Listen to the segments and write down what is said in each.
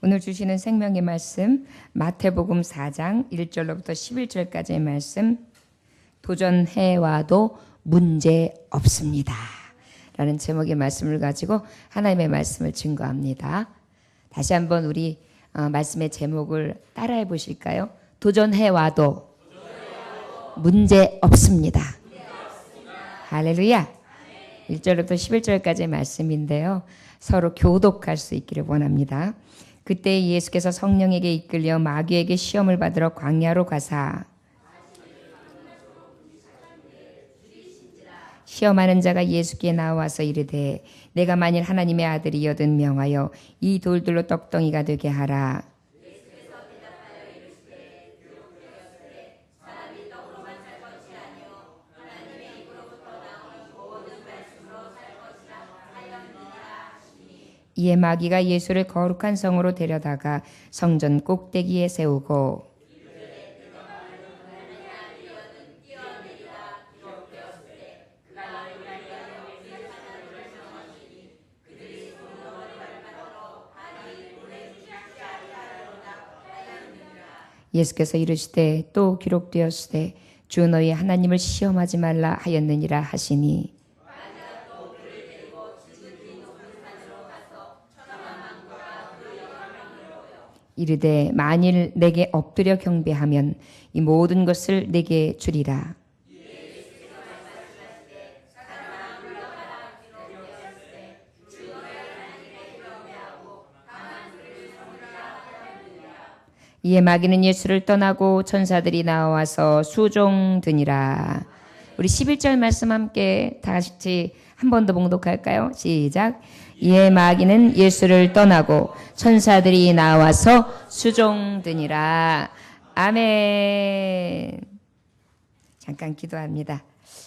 오늘 주시는 생명의 말씀 마태복음 4장 1절로부터 11절까지의 말씀, 도전해와도 문제 없습니다 라는 제목의 말씀을 가지고 하나님의 말씀을 증거합니다. 다시 한번 우리 말씀의 제목을 따라해 보실까요? 도전해와도 문제 없습니다. 할렐루야. 1절부터 11절까지의 말씀인데요, 서로 교독할 수 있기를 원합니다. 그때 예수께서 성령에게 이끌려 마귀에게 시험을 받으러 광야로 가사 시험하는 자가 예수께 나와서 이르되 내가 만일 하나님의 아들이여든 명하여 이 돌들로 떡덩이가 되게 하라. 이에 마귀가 예수를 거룩한 성으로 데려다가 성전 꼭대기에 세우고 예수께서 이르시되 또 기록되었으되 주 너희 하나님을 시험하지 말라 하였느니라 하시니 이르되 만일 내게 엎드려 경배하면 이 모든 것을 내게 주리라. 이에 마귀는 예수를 떠나고 천사들이 나와서 수종드니라. 우리 11절 말씀 함께 다시 한 번 더 봉독할까요? 시작. 이에 마귀는 예수를 떠나고 천사들이 나와서 수종드니라. 아멘. 잠깐 기도합니다.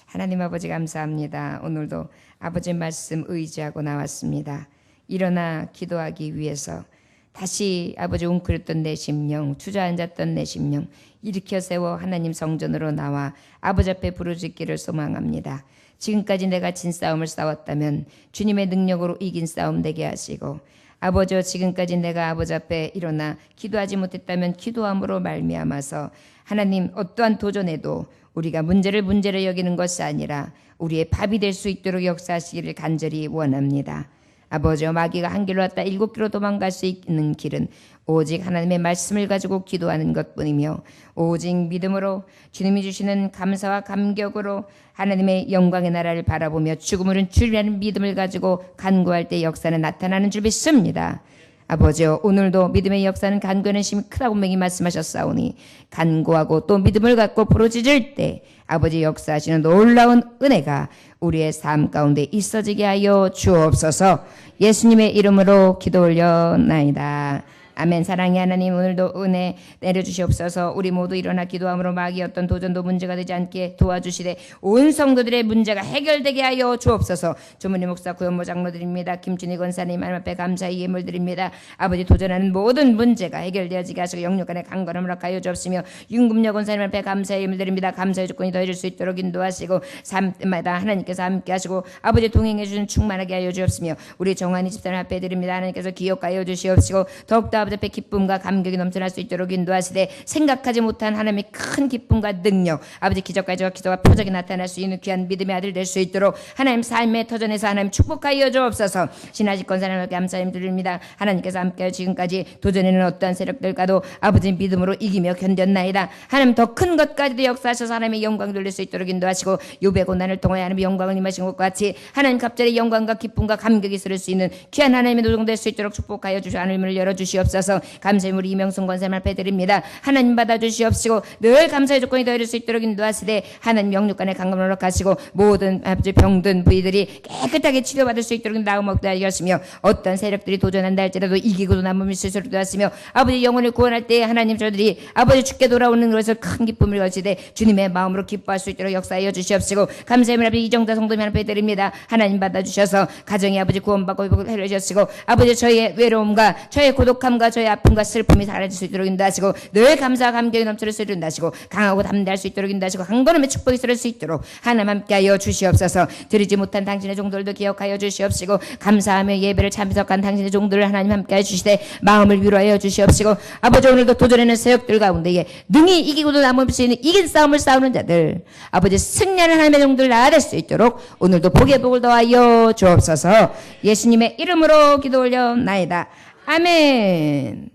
하나님 아버지 감사합니다. 오늘도 아버지 말씀 의지하고 나왔습니다. 일어나 기도하기 위해서 다시 아버지 웅크렸던 내 심령, 주저앉았던 내 심령 일으켜 세워 하나님 성전으로 나와 아버지 앞에 부르짖기를 소망합니다. 지금까지 내가 진 싸움을 싸웠다면 주님의 능력으로 이긴 싸움 되게 하시고, 아버지여 지금까지 내가 아버지 앞에 일어나 기도하지 못했다면 기도함으로 말미암아서 하나님 어떠한 도전에도 우리가 문제를 여기는 것이 아니라 우리의 밥이 될 수 있도록 역사하시기를 간절히 원합니다. 아버지여 마귀가 한 길로 왔다 7길로 도망갈 수 있는 길은 오직 하나님의 말씀을 가지고 기도하는 것뿐이며 오직 믿음으로 주님이 주시는 감사와 감격으로 하나님의 영광의 나라를 바라보며 죽음은 주리라는 믿음을 가지고 간구할 때 역사는 나타나는 줄 믿습니다. 아버지여 오늘도 믿음의 역사는 간구하는 힘이 크다고 분명히 말씀하셨사오니 간구하고 또 믿음을 갖고 부르짖을 때 아버지 역사하시는 놀라운 은혜가 우리의 삶 가운데 있어지게 하여 주옵소서. 예수님의 이름으로 기도 올려나이다. 아멘. 사랑의 하나님, 오늘도 은혜 내려주시옵소서. 우리 모두 일어나 기도함으로 마귀 어떤 도전도 문제가 되지 않게 도와주시되 온 성도들의 문제가 해결되게 하여 주옵소서. 조문희 목사, 구현모 장로드립니다. 김준희 권사님 하나님 앞에 감사의 예물 드립니다. 아버지 도전하는 모든 문제가 해결되어지게 하시고 영육간의 강건함을 허락하여 주옵시며 윤금여 권사님 앞에 감사의 예물 드립니다. 감사의 조건이 더해질 수 있도록 인도하시고 삶마다 하나님께서 함께 하시고 아버지 동행해 주신 충만하게 하여 주옵시며 우리 정환이 집사님 앞에 드립니다. 하나님께서 기억하여 주시옵시고 더욱더 아버지 앞에 기쁨과 감격이 넘쳐날 수 있도록 인도하시되 생각하지 못한 하나님의 큰 기쁨과 능력, 아버지 기적과 기도가 표적이 나타날 수 있는 귀한 믿음의 아들 될 수 있도록 하나님 삶의 터전에서 하나님 축복하여 주옵소서. 신하직 권사님께 감사님 드립니다. 하나님께서 함께하여 지금까지 도전에는 어떠한 세력들과도 아버지 믿음으로 이기며 견뎠나이다. 하나님 더 큰 것까지도 역사하셔서 하나님의 영광 돌릴 수 있도록 인도하시고 요배 고난을 통하여 하나님의 영광을 임하신 것과 같이 하나님 갑자기 영광과 기쁨과 감격이 있을 수 있는 귀한 하나님의 노동될 수 있도록 축복하여 주시고 하늘문을 열어주시옵소서. 감사의 우리 이명순 권사님 앞에 드립니다. 하나님 받아주시옵시고 늘 감사의 조건이 더해질 수 있도록 인도하시되 하나님 영육간의 강건을 허락하시고 모든 아버지 병든 부위들이 깨끗하게 치료받을 수 있도록 나음 없게 하시며 어떤 세력들이 도전한다 할지라도 이기고도 남음이 스스로 도하시며 아버지 영혼을 구원할 때 하나님 저들이 아버지 주께 돌아오는 것을 큰 기쁨을 거치되 주님의 마음으로 기뻐할 수 있도록 역사하여 주시옵시고 감사의 앞에 이정자 성도님 앞에 드립니다. 하나님 받아주셔서 가정의 아버지 구원받고 회복을 해주시고 아버지 저의 외로움과 저의 고독함과 고통과 저의 아픔과 슬픔이 사라질 수 있도록 인도하시고 늘 감사와 감격이 넘칠 수 있도록 인도하시고 강하고 담대할 수 있도록 인도하시고 강건함의 축복이 있을 수 있도록 하나님 함께하여 주시옵소서. 드리지 못한 당신의 종들도 기억하여 주시옵시고 감사하며 예배를 참석한 당신의 종들을 하나님 함께하여 주시되 마음을 위로하여 주시옵시고 아버지 오늘도 도전하는 세력들 가운데에 능히 이기고도 남을 수 있는 이긴 싸움을 싸우는 자들 아버지 승리하는 하나님의 종들 나아갈 수 있도록 오늘도 복의 복을 더하여 주옵소서. 예수님의 이름으로 기도 올려나이다. 아멘.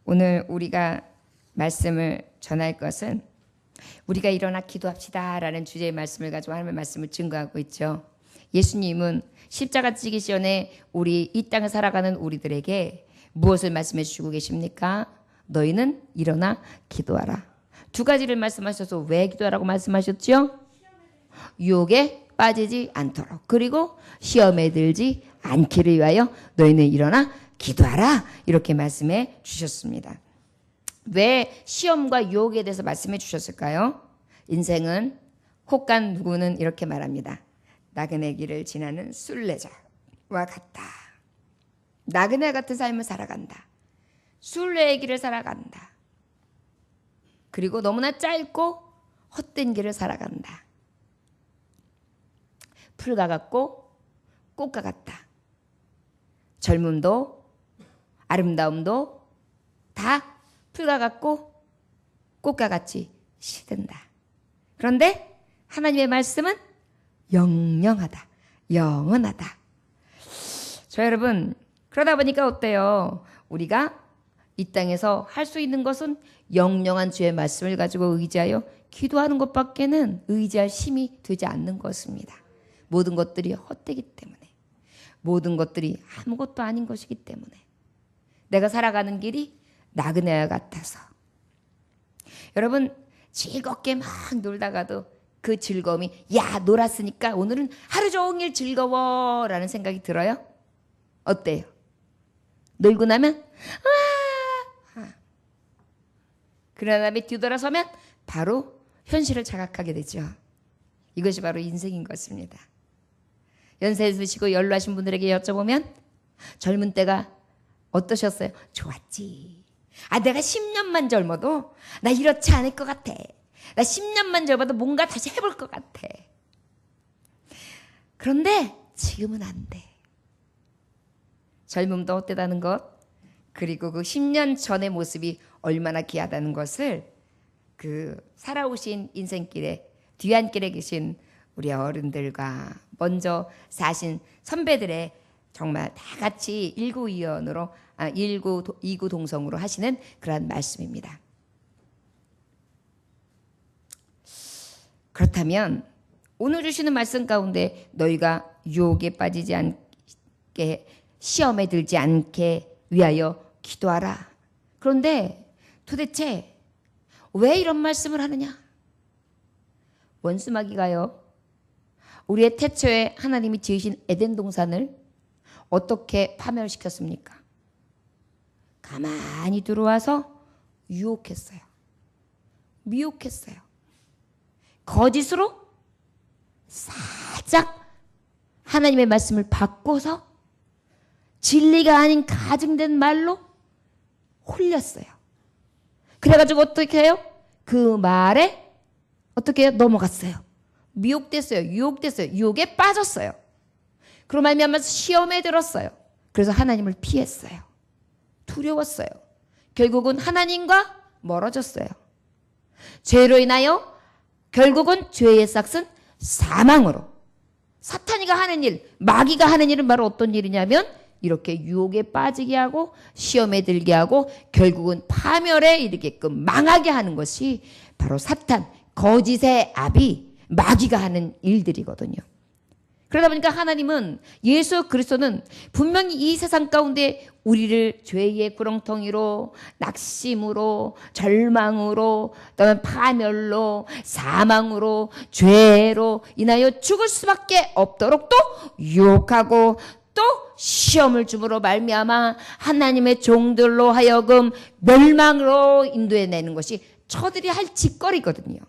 오늘 우리가 말씀을 전할 것은 우리가 일어나 기도합시다 라는 주제의 말씀을 가지고 하나님의 말씀을 증거하고 있죠. 예수님은 십자가 지기 전에 우리 이 땅을 살아가는 우리들에게 무엇을 말씀해 주시고 계십니까? 너희는 일어나 기도하라. 두 가지를 말씀하셔서 왜 기도하라고 말씀하셨죠? 유혹에 빠지지 않도록 그리고 시험에 들지 않기를 위하여 너희는 일어나 기도하라 이렇게 말씀해 주셨습니다. 왜 시험과 유혹에 대해서 말씀해 주셨을까요? 인생은 혹간 누구는 이렇게 말합니다. 나그네 길을 지나는 순례자와 같다. 나그네 같은 삶을 살아간다. 순례의 길을 살아간다. 그리고 너무나 짧고 헛된 길을 살아간다. 풀과 같고 꽃과 같다. 젊음도 아름다움도 다 풀과 같고 꽃과 같이 시든다. 그런데 하나님의 말씀은 영영하다. 영원하다. 저 여러분 그러다 보니까 어때요? 우리가 이 땅에서 할 수 있는 것은 영영한 주의 말씀을 가지고 의지하여 기도하는 것밖에는 의지할 힘이 되지 않는 것입니다. 모든 것들이 헛되기 때문에 모든 것들이 아무것도 아닌 것이기 때문에 내가 살아가는 길이 나그네와 같아서 여러분 즐겁게 막 놀다가도 그 즐거움이 야 놀았으니까 오늘은 하루 종일 즐거워 라는 생각이 들어요? 어때요? 놀고 나면 그러나 다음에 뒤돌아서면 바로 현실을 자각하게 되죠. 이것이 바로 인생인 것입니다. 연세 드시고 연로하신 분들에게 여쭤보면 젊은 때가 어떠셨어요? 좋았지. 내가 10년만 젊어도 나 이렇지 않을 것 같아. 나 10년만 젊어도 뭔가 다시 해볼 것 같아. 그런데 지금은 안 돼. 젊음도 헛되다는 것 그리고 그 10년 전의 모습이 얼마나 귀하다는 것을 그 살아오신 인생길에 뒤안길에 계신 우리 어른들과 먼저 사신 선배들의 정말 다 같이 일구이연으로 이구 동성으로 하시는 그런 말씀입니다. 그렇다면 오늘 주시는 말씀 가운데 너희가 유혹에 빠지지 않게 시험에 들지 않게 위하여 기도하라. 그런데 도대체 왜 이런 말씀을 하느냐? 원수마귀가요. 우리의 태초에 하나님이 지으신 에덴 동산을 어떻게 파멸시켰습니까? 가만히 들어와서 유혹했어요. 미혹했어요. 거짓으로 살짝 하나님의 말씀을 바꿔서 진리가 아닌 가증된 말로 홀렸어요. 그래가지고 어떻게 해요? 그 말에 어떻게 해요? 넘어갔어요. 미혹됐어요. 유혹됐어요. 유혹에 빠졌어요. 그로 말미암아서 시험에 들었어요. 그래서 하나님을 피했어요. 두려웠어요. 결국은 하나님과 멀어졌어요. 죄로 인하여 결국은 죄의 싹은 사망으로. 사탄이가 하는 일, 마귀가 하는 일은 바로 어떤 일이냐면 이렇게 유혹에 빠지게 하고 시험에 들게 하고 결국은 파멸에 이르게끔 망하게 하는 것이 바로 사탄, 거짓의 아비, 마귀가 하는 일들이거든요. 그러다 보니까 하나님은 예수 그리스도는 분명히 이 세상 가운데 우리를 죄의 구렁텅이로 낙심으로 절망으로 또는 파멸로 사망으로 죄로 인하여 죽을 수밖에 없도록 또 유혹하고 또 시험을 줌으로 말미암아 하나님의 종들로 하여금 멸망으로 인도해내는 것이 저들이 할 짓거리거든요.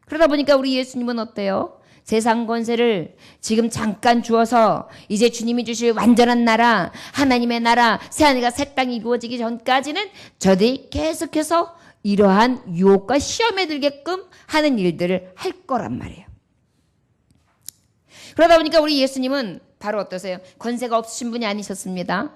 그러다 보니까 우리 예수님은 어때요? 세상 권세를 지금 잠깐 주어서 이제 주님이 주실 완전한 나라, 하나님의 나라, 새하늘과 새 땅이 이루어지기 전까지는 저들이 계속해서 이러한 유혹과 시험에 들게끔 하는 일들을 할 거란 말이에요. 그러다 보니까 우리 예수님은 바로 어떠세요? 권세가 없으신 분이 아니셨습니다.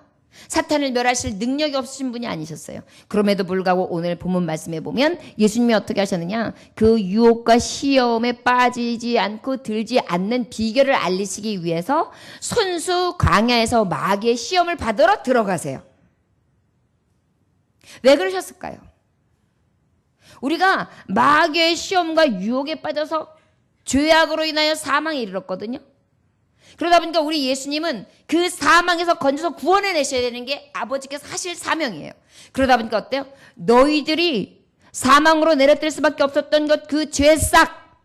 사탄을 멸하실 능력이 없으신 분이 아니셨어요. 그럼에도 불구하고 오늘 본문 말씀에 보면 예수님이 어떻게 하셨느냐? 그 유혹과 시험에 빠지지 않고 들지 않는 비결을 알리시기 위해서 손수 광야에서 마귀의 시험을 받으러 들어가세요. 왜 그러셨을까요? 우리가 마귀의 시험과 유혹에 빠져서 죄악으로 인하여 사망에 이르렀거든요. 그러다 보니까 우리 예수님은 그 사망에서 건져서 구원해내셔야 되는 게 아버지께서 하실 사명이에요. 그러다 보니까 어때요? 너희들이 사망으로 내려뜨릴 수밖에 없었던 것, 그 죄싹,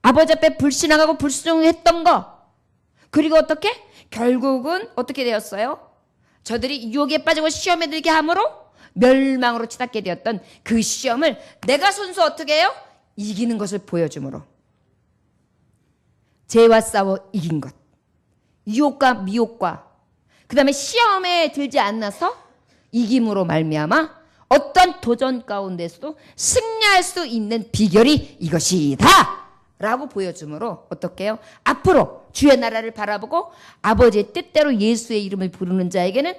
아버지 앞에 불신앙하고 불순종했던 거, 그리고 어떻게? 결국은 어떻게 되었어요? 저들이 유혹에 빠지고 시험에 들게 함으로 멸망으로 치닫게 되었던 그 시험을 내가 손수 어떻게 해요? 이기는 것을 보여줌으로. 죄와 싸워 이긴 것. 유혹과 미혹과 그 다음에 시험에 들지 않아서 이김으로 말미암아 어떤 도전 가운데서도 승리할 수 있는 비결이 이것이다 라고 보여주므로 어떻게 해요? 앞으로 주의 나라를 바라보고 아버지의 뜻대로 예수의 이름을 부르는 자에게는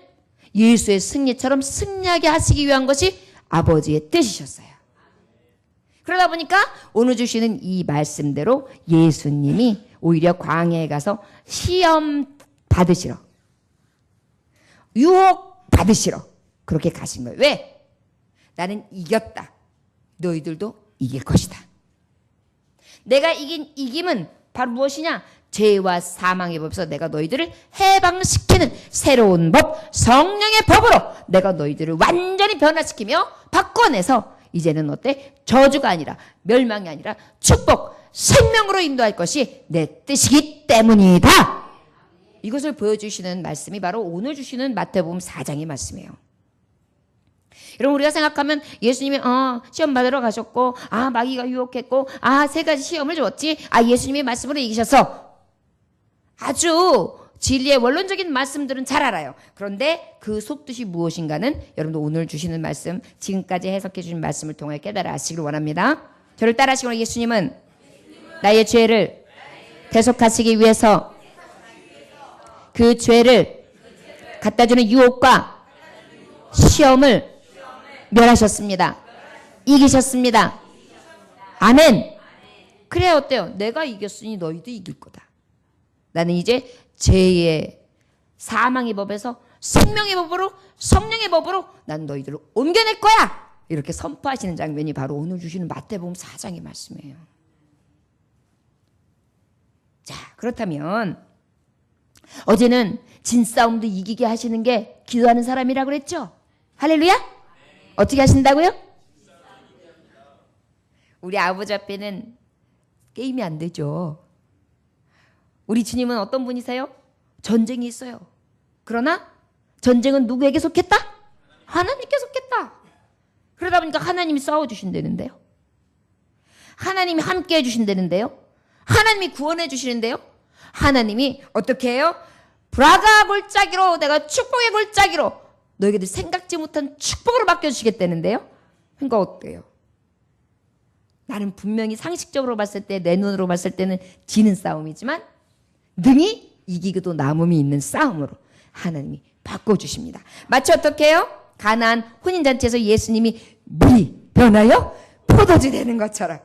예수의 승리처럼 승리하게 하시기 위한 것이 아버지의 뜻이셨어요. 그러다 보니까 오늘 주시는 이 말씀대로 예수님이 오히려 광야에 가서 시험 받으시러, 유혹 받으시러 그렇게 가신 거예요. 왜? 나는 이겼다. 너희들도 이길 것이다. 내가 이긴 이김은 바로 무엇이냐? 죄와 사망의 법에서 내가 너희들을 해방시키는 새로운 법, 성령의 법으로 내가 너희들을 완전히 변화시키며 바꿔내서 이제는 어때? 저주가 아니라 멸망이 아니라 축복, 생명으로 인도할 것이 내 뜻이기 때문이다. 이것을 보여주시는 말씀이 바로 오늘 주시는 마태복음 4장의 말씀이에요. 여러분 우리가 생각하면 예수님이 시험 받으러 가셨고 마귀가 유혹했고 세 가지 시험을 줬지 예수님이 말씀으로 이기셔서 아주 진리의 원론적인 말씀들은 잘 알아요. 그런데 그 속뜻이 무엇인가는 여러분도 오늘 주시는 말씀, 지금까지 해석해 주신 말씀을 통해 깨달아 아시기를 원합니다. 저를 따라하시고 예수님은 나의 죄를 대속하시기 위해서 그 죄를 갖다주는 유혹과 시험을 멸하셨습니다. 이기셨습니다. 아멘. 그래 어때요? 내가 이겼으니 너희도 이길 거다. 나는 이제 죄의 사망의 법에서 생명의 법으로 성령의 법으로 난 너희들을 옮겨낼 거야. 이렇게 선포하시는 장면이 바로 오늘 주시는 마태복음 4장의 말씀이에요. 자, 그렇다면 어제는 진싸움도 이기게 하시는 게 기도하는 사람이라고 그랬죠? 할렐루야? 어떻게 하신다고요? 우리 아버지 앞에는 게임이 안 되죠. 우리 주님은 어떤 분이세요? 전쟁이 있어요. 그러나 전쟁은 누구에게 속했다? 하나님께 속했다. 그러다 보니까 하나님이 싸워주신다는데요. 하나님이 함께 해주신다는데요. 하나님이 구원해 주시는데요. 하나님이 어떻게 해요? 브라가 골짜기로 내가 축복의 골짜기로 너희들 생각지 못한 축복으로 바뀌어주시겠다는데요. 그러니까 어때요? 나는 분명히 상식적으로 봤을 때 내 눈으로 봤을 때는 지는 싸움이지만 능히 이기고도 남음이 있는 싸움으로 하나님이 바꿔주십니다. 마치 어떻게 해요? 가나안 혼인잔치에서 예수님이 물이 변하여 포도주 되는 것처럼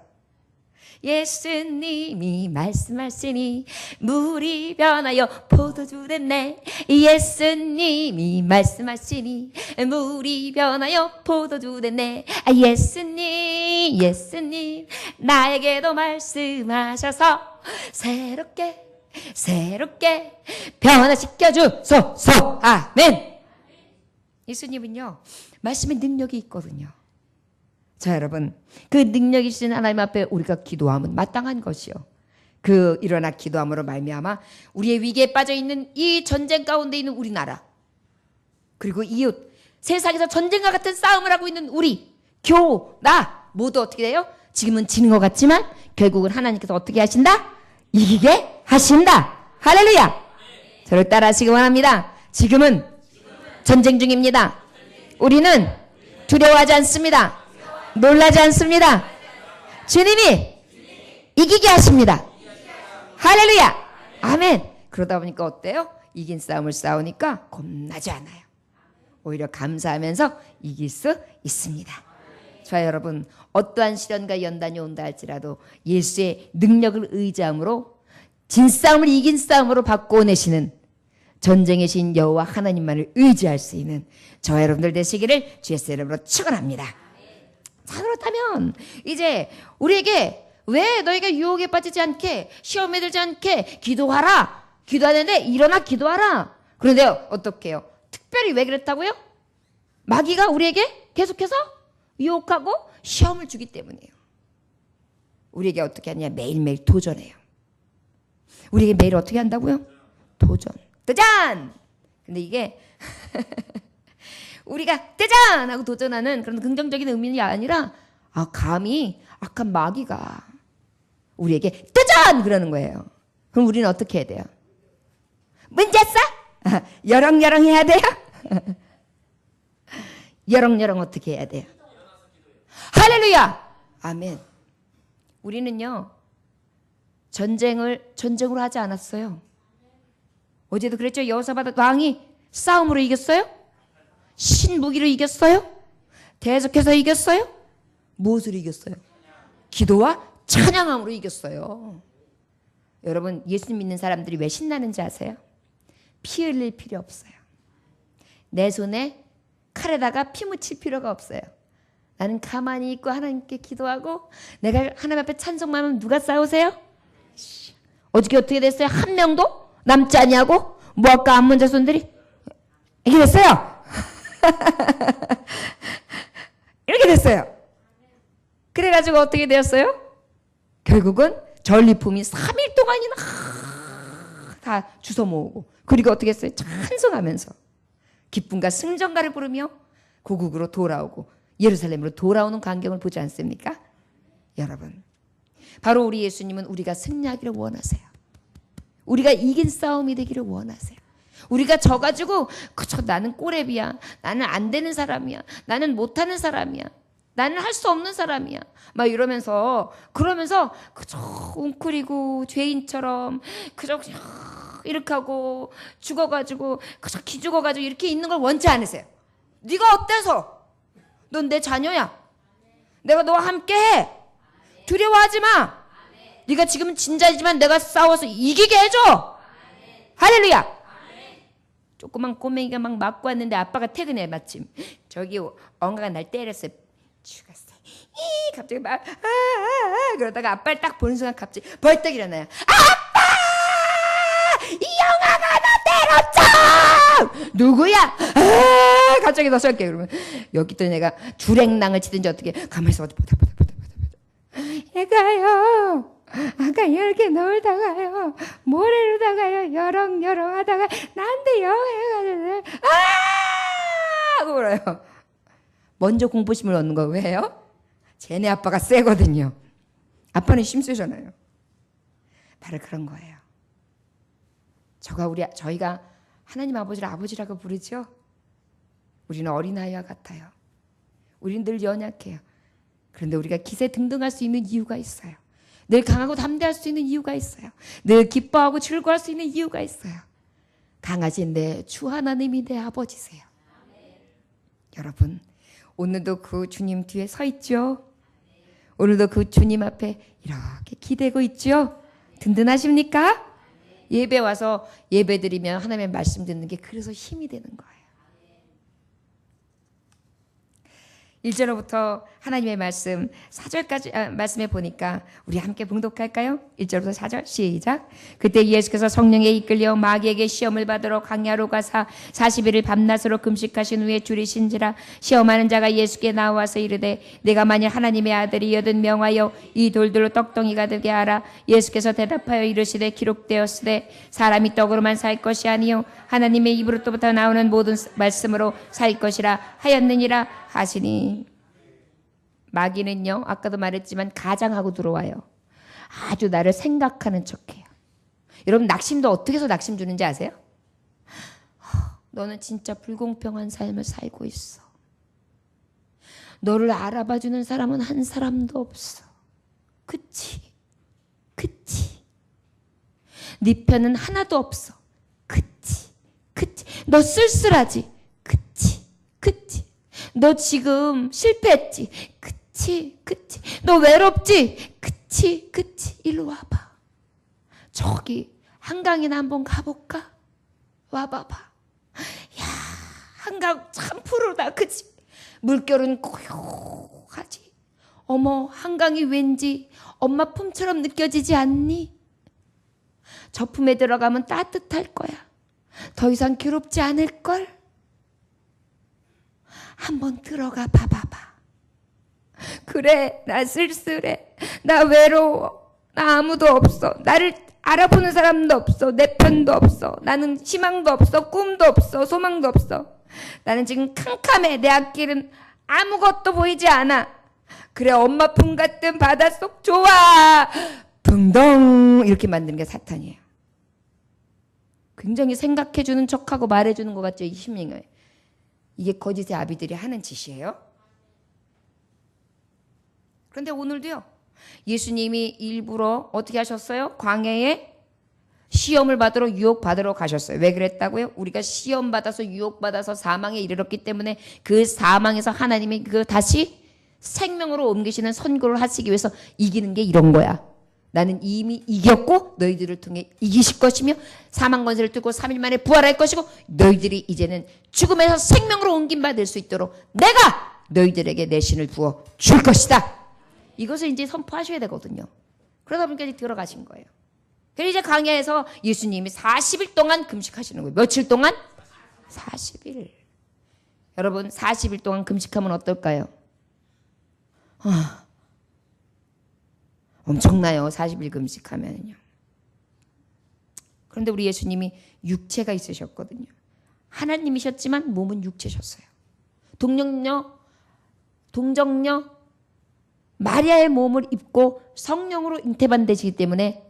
예수님이 말씀하시니 물이 변하여 포도주 됐네. 예수님이 말씀하시니 물이 변하여 포도주 됐네. 예수님 나에게도 말씀하셔서 새롭게 변화시켜 주소서. 아멘. 예수님은요 말씀의 능력이 있거든요. 자 여러분, 그 능력이 있으신 하나님 앞에 우리가 기도하면 마땅한 것이요. 그 일어나 기도함으로 말미암아 우리의 위기에 빠져있는 이 전쟁 가운데 있는 우리나라, 그리고 이웃, 세상에서 전쟁과 같은 싸움을 하고 있는 우리, 나 모두 어떻게 돼요? 지금은 지는 것 같지만 결국은 하나님께서 어떻게 하신다? 이기게 하신다. 할렐루야. 저를 따라하시기 원합니다. 지금은 전쟁 중입니다. 우리는 두려워하지 않습니다. 놀라지 않습니다. 주님이 이기게 하십니다. 할렐루야. 아멘. 그러다 보니까 어때요? 이긴 싸움을 싸우니까 겁나지 않아요. 오히려 감사하면서 이길 수 있습니다. 자, 여러분, 어떠한 시련과 연단이 온다 할지라도 예수의 능력을 의지함으로 진싸움을 이긴 싸움으로 바꿔내시는 전쟁의 신 여호와 하나님만을 의지할 수 있는 저와 여러분들 되시기를 주 예수의 이름으로 축원합니다. 자, 그렇다면 이제 우리에게 왜 너희가 유혹에 빠지지 않게 시험에 들지 않게 기도하라. 기도하는데 일어나 기도하라. 그런데 어떻게 해요? 특별히 왜 그랬다고요? 마귀가 우리에게 계속해서 유혹하고 시험을 주기 때문이에요. 우리에게 어떻게 하냐? 매일매일 도전해요. 우리에게 매일 어떻게 한다고요? 도전. 근데 이게 우리가 뜨잔! 하고 도전하는 그런 긍정적인 의미가 아니라 감히 악한 마귀가 우리에게 뜨잔! 그러는 거예요. 그럼 우리는 어떻게 해야 돼요? 문제 있어? 여렁여렁 해야 돼요? 여렁여렁 어떻게 해야 돼요? 할렐루야! 아멘. 우리는요, 전쟁으로 하지 않았어요. 어제도 그랬죠? 여호사밧 왕이 싸움으로 이겼어요? 신무기로 이겼어요? 대적해서 이겼어요? 무엇으로 이겼어요? 기도와 찬양함으로 이겼어요. 여러분, 예수님 믿는 사람들이 왜 신나는지 아세요? 피 흘릴 필요 없어요. 내 손에 칼에다가 피 묻힐 필요가 없어요. 나는 가만히 있고 하나님께 기도하고 내가 하나님 앞에 찬송만 하면 누가 싸우세요? 어저께 어떻게 됐어요? 한 명도 남지 아니하고 모압과 암몬 자손들이 이렇게 됐어요. 이렇게 됐어요. 그래가지고 어떻게 되었어요? 결국은 전리품이 3일 동안이나 다 주워 모으고 그리고 어떻게 했어요? 찬송하면서 기쁨과 승전가를 부르며 고국으로 돌아오고 예루살렘으로 돌아오는 광경을 보지 않습니까? 여러분, 바로 우리 예수님은 우리가 승리하기를 원하세요. 우리가 이긴 싸움이 되기를 원하세요. 우리가 져가지고 그저 나는 꼬레비야, 나는 안 되는 사람이야, 나는 못하는 사람이야, 나는 할 수 없는 사람이야 막 이러면서 그러면서 그저 웅크리고 죄인처럼 그저 이렇게 하고 죽어가지고 그저 기죽어가지고 이렇게 있는 걸 원치 않으세요. 네가 어때서? 넌 내 자녀야. 내가 너와 함께해. 두려워하지 마. 네가 지금은 진자이지만 내가 싸워서 이기게 해줘. 할렐루야. 조그만 꼬맹이가 막 맞고 왔는데 아빠가 퇴근해 마침. 저기 엉가가 날 때렸어요. 죽었어. 갑자기 막 그러다가 아빠를 딱 보는 순간 갑자기 벌떡 일어나요. 아빠! 이 영아가 나 때렸죠! 누구야? 갑자기 더 쏠게. 그러면 여기 또 내가 주랭랑을 치든지 어떻게 가만히 있어 보다. 얘가요. 아까 이렇게 놀다가요. 모래로다가요. 여렁여렁 하다가 나한테 영해가지고 하고 그래요. 먼저 공포심을 얻는 거 왜요? 쟤네 아빠가 세거든요. 아빠는 심쓰잖아요. 바로 그런 거예요. 저희가 하나님 아버지를 아버지라고 부르죠. 우리는 어린아이와 같아요. 우리는 늘 연약해요. 그런데 우리가 기세 등등할 수 있는 이유가 있어요. 늘 강하고 담대할 수 있는 이유가 있어요. 늘 기뻐하고 즐거워할 수 있는 이유가 있어요. 강하신 내 주 하나님이 내 아버지세요. 여러분, 오늘도 그 주님 뒤에 서 있죠. 오늘도 그 주님 앞에 이렇게 기대고 있죠. 든든하십니까? 예배 와서 예배 드리면 하나님의 말씀 듣는 게 그래서 힘이 되는 거예요. 1절부터 하나님의 말씀 4절까지 말씀해 보니까 우리 함께 봉독할까요? 1절부터 4절 시작. 그때 예수께서 성령에 이끌려 마귀에게 시험을 받으러 광야로 가사 40일을 밤낮으로 금식하신 후에 줄이신지라. 시험하는 자가 예수께 나와서 이르되 내가 만일 하나님의 아들이여든 명하여 이 돌들로 떡덩이가 되게 하라. 예수께서 대답하여 이르시되 기록되었으되 사람이 떡으로만 살 것이 아니요 하나님의 입으로부터 나오는 모든 말씀으로 살 것이라 하였느니라 하시니. 마귀는요, 아까도 말했지만 가장하고 들어와요. 아주 나를 생각하는 척해요. 여러분 낙심도 어떻게 해서 낙심 주는지 아세요? 너는 진짜 불공평한 삶을 살고 있어. 너를 알아봐주는 사람은 한 사람도 없어. 그치? 그치? 네 편은 하나도 없어. 그치? 그치? 너 쓸쓸하지? 그치? 그치? 너 지금 실패했지? 그치? 그치? 너 외롭지? 그치? 그치? 일로 와봐. 저기 한강이나 한번 가볼까? 와봐봐. 야, 한강 참 푸르다. 그치? 물결은 고요하지. 어머, 한강이 왠지 엄마 품처럼 느껴지지 않니? 저 품에 들어가면 따뜻할 거야. 더 이상 괴롭지 않을걸? 한번 들어가 봐봐봐. 그래, 나 쓸쓸해. 나 외로워. 나 아무도 없어. 나를 알아보는 사람도 없어. 내 편도 없어. 나는 희망도 없어. 꿈도 없어. 소망도 없어. 나는 지금 캄캄해. 내 앞길은 아무것도 보이지 않아. 그래, 엄마 품 같은 바닷속 좋아. 붕덩 이렇게 만드는 게 사탄이에요. 굉장히 생각해주는 척하고 말해주는 것 같죠? 이 힘링을. 이게 거짓의 아비들이 하는 짓이에요. 그런데 오늘도요. 예수님이 일부러 어떻게 하셨어요? 광야에 시험을 받으러 유혹받으러 가셨어요. 왜 그랬다고요? 우리가 시험 받아서 유혹받아서 사망에 이르렀기 때문에 그 사망에서 하나님이 그 다시 생명으로 옮기시는 선고를 하시기 위해서 이기는 게 이런 거야. 나는 이미 이겼고 너희들을 통해 이기실 것이며 사망 권세를 뚫고 3일 만에 부활할 것이고 너희들이 이제는 죽음에서 생명으로 옮김받을 수 있도록 내가 너희들에게 내 신을 부어 줄 것이다. 이것을 이제 선포하셔야 되거든요. 그러다 보니까 이제 들어가신 거예요. 그래서 이제 광야에서 예수님이 40일 동안 금식하시는 거예요. 며칠 동안? 40일. 여러분 40일 동안 금식하면 어떨까요? 엄청나요. 40일 금식하면요. 그런데 우리 예수님이 육체가 있으셨거든요. 하나님이셨지만 몸은 육체셨어요. 동정녀 마리아의 몸을 입고 성령으로 잉태받으시기 때문에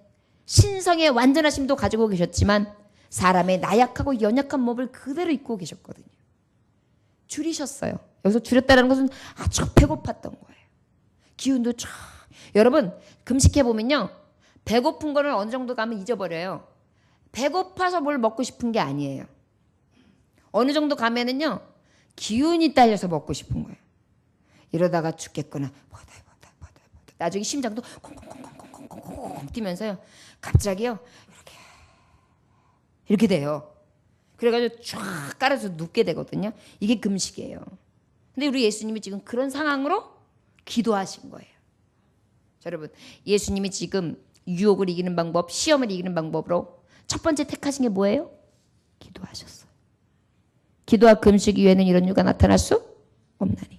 신성의 완전하심도 가지고 계셨지만 사람의 나약하고 연약한 몸을 그대로 입고 계셨거든요. 줄이셨어요. 여기서 줄였다는 것은 아주 배고팠던 거예요. 기운도 쫙. 여러분 금식해 보면요. 배고픈 거를 어느 정도 가면 잊어버려요. 배고파서 뭘 먹고 싶은 게 아니에요. 어느 정도 가면은요. 기운이 딸려서 먹고 싶은 거예요. 이러다가 죽겠구나. 보다. 나중에 심장도 콩콩콩콩콩콩콩콩 뛰면서요. 갑자기요. 이렇게 돼요. 그래가지고 쫙 깔아서 눕게 되거든요. 이게 금식이에요. 근데 우리 예수님이 지금 그런 상황으로 기도하신 거예요. 자, 여러분 예수님이 지금 유혹을 이기는 방법, 시험을 이기는 방법으로 첫 번째 택하신 게 뭐예요? 기도하셨어요. 기도와 금식 이외에는 이런 이유가 나타날 수 없나니.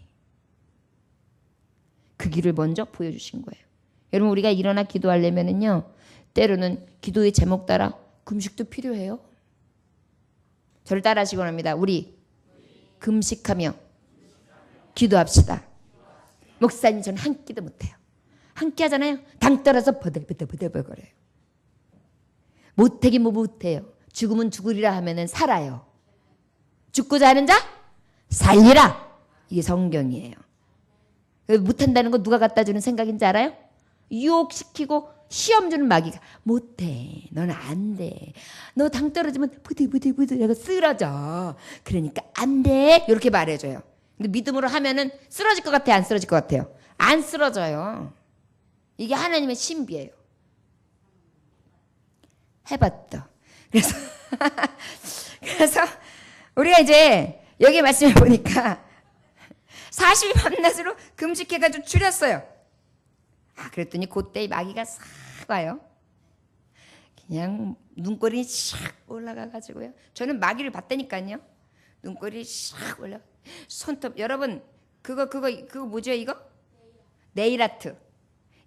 그 길을 먼저 보여주신 거예요. 여러분 우리가 일어나 기도하려면은요. 때로는 기도의 제목 따라 금식도 필요해요. 저를 따라하시기 원합니다. 우리 금식하며 기도합시다. 목사님 저는 한 끼도 못해요. 한 끼 하잖아요. 당 떨어서 버들버들거려요. 못하긴 뭐 못해요. 죽으면 죽으리라 하면은 살아요. 죽고자 하는 자 살리라. 이게 성경이에요. 못한다는 거 누가 갖다 주는 생각인지 알아요? 유혹시키고 시험 주는 마귀가 못해. 넌 안 돼. 너 당 떨어지면 부들부들 내가 쓰러져. 그러니까 안 돼. 이렇게 말해줘요. 근데 믿음으로 하면은 쓰러질 것 같아요? 안 쓰러질 것 같아요? 안 쓰러져요. 이게 하나님의 신비예요. 해봤다. 그래서 우리가 이제 여기 말씀을 보니까 40일 밤낮으로 금식해가지고 줄였어요. 그랬더니 그때 마귀가 싹 와요. 그냥 눈꼬리 샥 올라가가지고요. 저는 마귀를 봤다니까요. 눈꼬리 샥 올라. 손톱 여러분 그거 뭐죠 이거? 네일아트.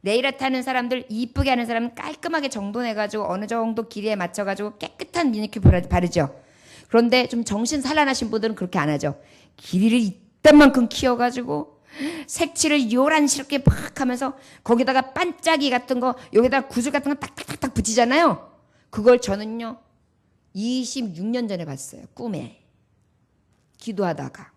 네일아트 하는 사람들 이쁘게 하는 사람은 깔끔하게 정돈해가지고 어느 정도 길이에 맞춰가지고 깨끗한 매니큐어 바르죠. 그런데 좀 정신 산란하신 분들은 그렇게 안 하죠. 길이를 이딴만큼 키워가지고 색칠을 요란스럽게 팍 하면서 거기다가 반짝이 같은 거 여기다가 구슬 같은 거 딱딱딱딱 붙이잖아요. 그걸 저는요 26년 전에 봤어요. 꿈에 기도하다가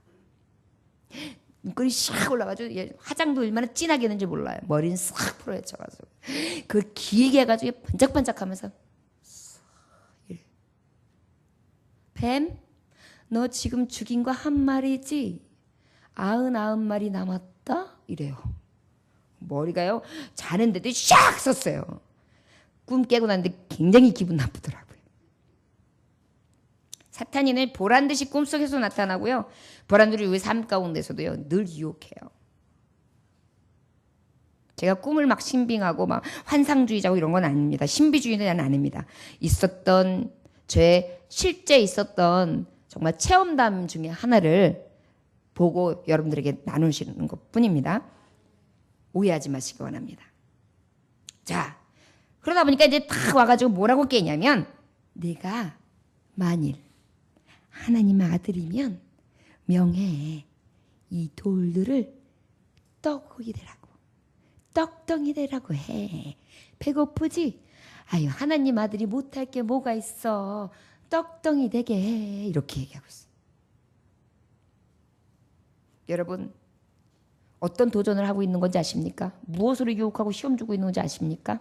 눈꼬리 샥 올라가지고 화장도 얼마나 진하게 했는지 몰라요. 머리는 싹 풀어헤쳐가지고 그걸 길게 해가지고 번쩍번쩍하면서 뱀, 너 지금 죽인 거 한 마리지? 99마리 남았다? 이래요. 머리가요 자는데도 샥 썼어요. 꿈 깨고 났는데 굉장히 기분 나쁘더라고요. 사탄이는 보란듯이 꿈속에서 나타나고요. 보란들이 우리 삶 가운데서도요 늘 유혹해요. 제가 꿈을 막 신빙하고 막 환상주의자고 이런 건 아닙니다. 신비주의는 아닙니다. 있었던 실제 있었던 정말 체험담 중에 하나를 보고 여러분들에게 나누시는 것뿐입니다. 오해하지 마시기 원합니다. 자, 그러다 보니까 이제 딱 와가지고 뭐라고 깨냐면 내가 만일 하나님의 아들이면 명해에 이 돌들을 떡이 되라고 떡덩이 되라고 해. 배고프지? 아유 하나님 아들이 못할 게 뭐가 있어. 떡덩이 되게 해. 이렇게 얘기하고 있어요. 여러분 어떤 도전을 하고 있는 건지 아십니까? 무엇으로 유혹하고 시험 주고 있는 건지 아십니까?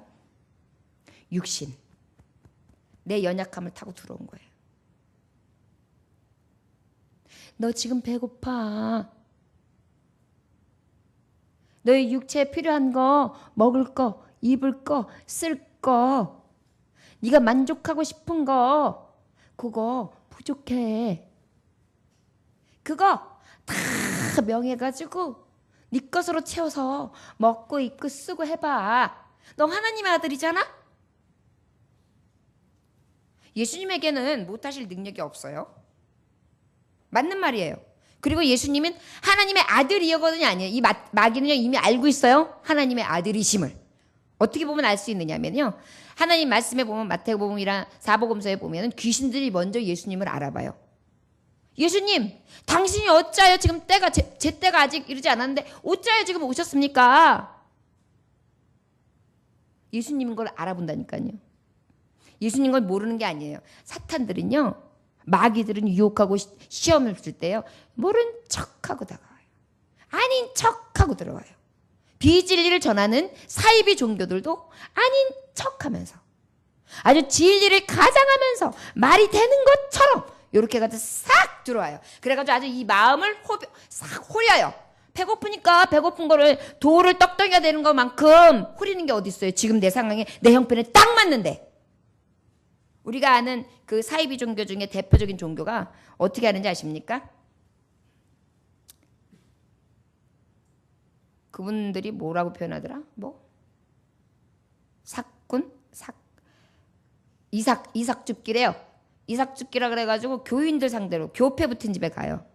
육신. 내 연약함을 타고 들어온 거예요. 너 지금 배고파. 너의 육체에 필요한 거, 먹을 거, 입을 거, 쓸 거, 네가 만족하고 싶은 거, 그거 부족해. 그거 다 명해가지고 네 것으로 채워서 먹고 입고 쓰고 해봐. 너 하나님의 아들이잖아? 예수님에게는 못하실 능력이 없어요. 맞는 말이에요. 그리고 예수님은 하나님의 아들이거든요. 아니에요. 이 마귀는요 이미 알고 있어요. 하나님의 아들이심을. 어떻게 보면 알 수 있느냐면요. 하나님 말씀에 보면 마태복음이나 사복음서에 보면 귀신들이 먼저 예수님을 알아봐요. 예수님, 당신이 어찌하여 지금 때가 제 때가 아직 이르지 않았는데 어찌하여 지금 오셨습니까? 예수님인 걸 알아본다니까요. 예수님 걸 모르는 게 아니에요. 사탄들은요. 마귀들은 유혹하고 시험을 줄 때요. 모른 척하고 다가와요. 아닌 척하고 들어와요. 비진리를 전하는 사이비 종교들도 아닌 척하면서 아주 진리를 가장하면서 말이 되는 것처럼 이렇게 가지고 싹 들어와요. 그래가지고 아주 이 마음을 싹 호려요. 배고프니까 배고픈 거를 돌을 떡덩이가 되는 것만큼 호리는 게 어디 있어요. 지금 내 상황에 내 형편에 딱 맞는데. 우리가 아는 그 사이비 종교 중에 대표적인 종교가 어떻게 하는지 아십니까? 그분들이 뭐라고 표현하더라? 이삭줍기래요. 이삭줍기라 그래가지고 교인들 상대로 교패 붙은 집에 가요.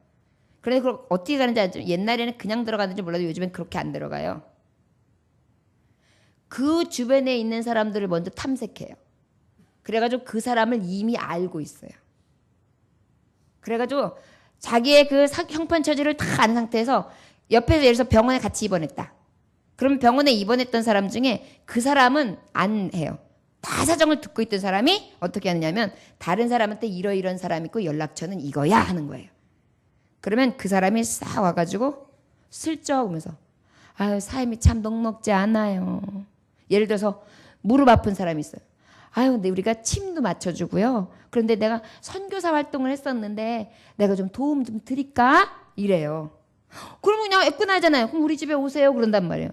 그런데 그걸 어떻게 가는지 알죠? 옛날에는 그냥 들어가는지 몰라도 요즘엔 그렇게 안 들어가요. 그 주변에 있는 사람들을 먼저 탐색해요. 그래가지고 그 사람을 이미 알고 있어요. 그래가지고 자기의 그 형편 처지를 다 아는 상태에서 옆에서 예를 들어서 병원에 같이 입원했다. 그러면 병원에 입원했던 사람 중에 그 사람은 안 해요. 다 사정을 듣고 있던 사람이 어떻게 하느냐면 다른 사람한테 이러이러한 사람 있고 연락처는 이거야 하는 거예요. 그러면 그 사람이 싹 와가지고 슬쩍 오면서 아유 삶이 참 녹록지 않아요. 예를 들어서 무릎 아픈 사람이 있어요. 아유 근데 우리가 침도 맞춰주고요. 그런데 내가 선교사 활동을 했었는데 내가 좀 도움 좀 드릴까? 이래요. 그러면 그냥 애꾸나잖아요. 그럼 우리 집에 오세요. 그런단 말이에요.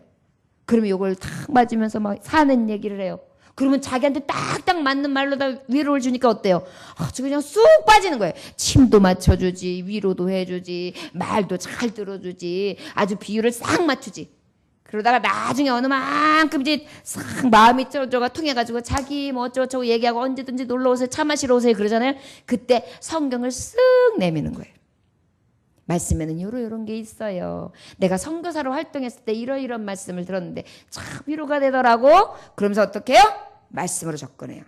그러면 이걸 탁 맞으면서 막 사는 얘기를 해요. 그러면 자기한테 딱딱 맞는 말로 다 위로를 주니까 어때요? 아주 그냥 쑥 빠지는 거예요. 침도 맞춰주지, 위로도 해주지, 말도 잘 들어주지, 아주 비율을 싹 맞추지. 그러다가 나중에 어느 만큼 이제 싹 마음이 쪼쪼가 통해가지고 자기 뭐 어쩌고저쩌고 얘기하고 언제든지 놀러 오세요, 차 마시러 오세요 그러잖아요. 그때 성경을 쓱 내미는 거예요. 말씀에는 요런 게 있어요. 내가 선교사로 활동했을 때 이런 말씀을 들었는데 참 위로가 되더라고. 그러면서 어떻게 해요? 말씀으로 접근해요.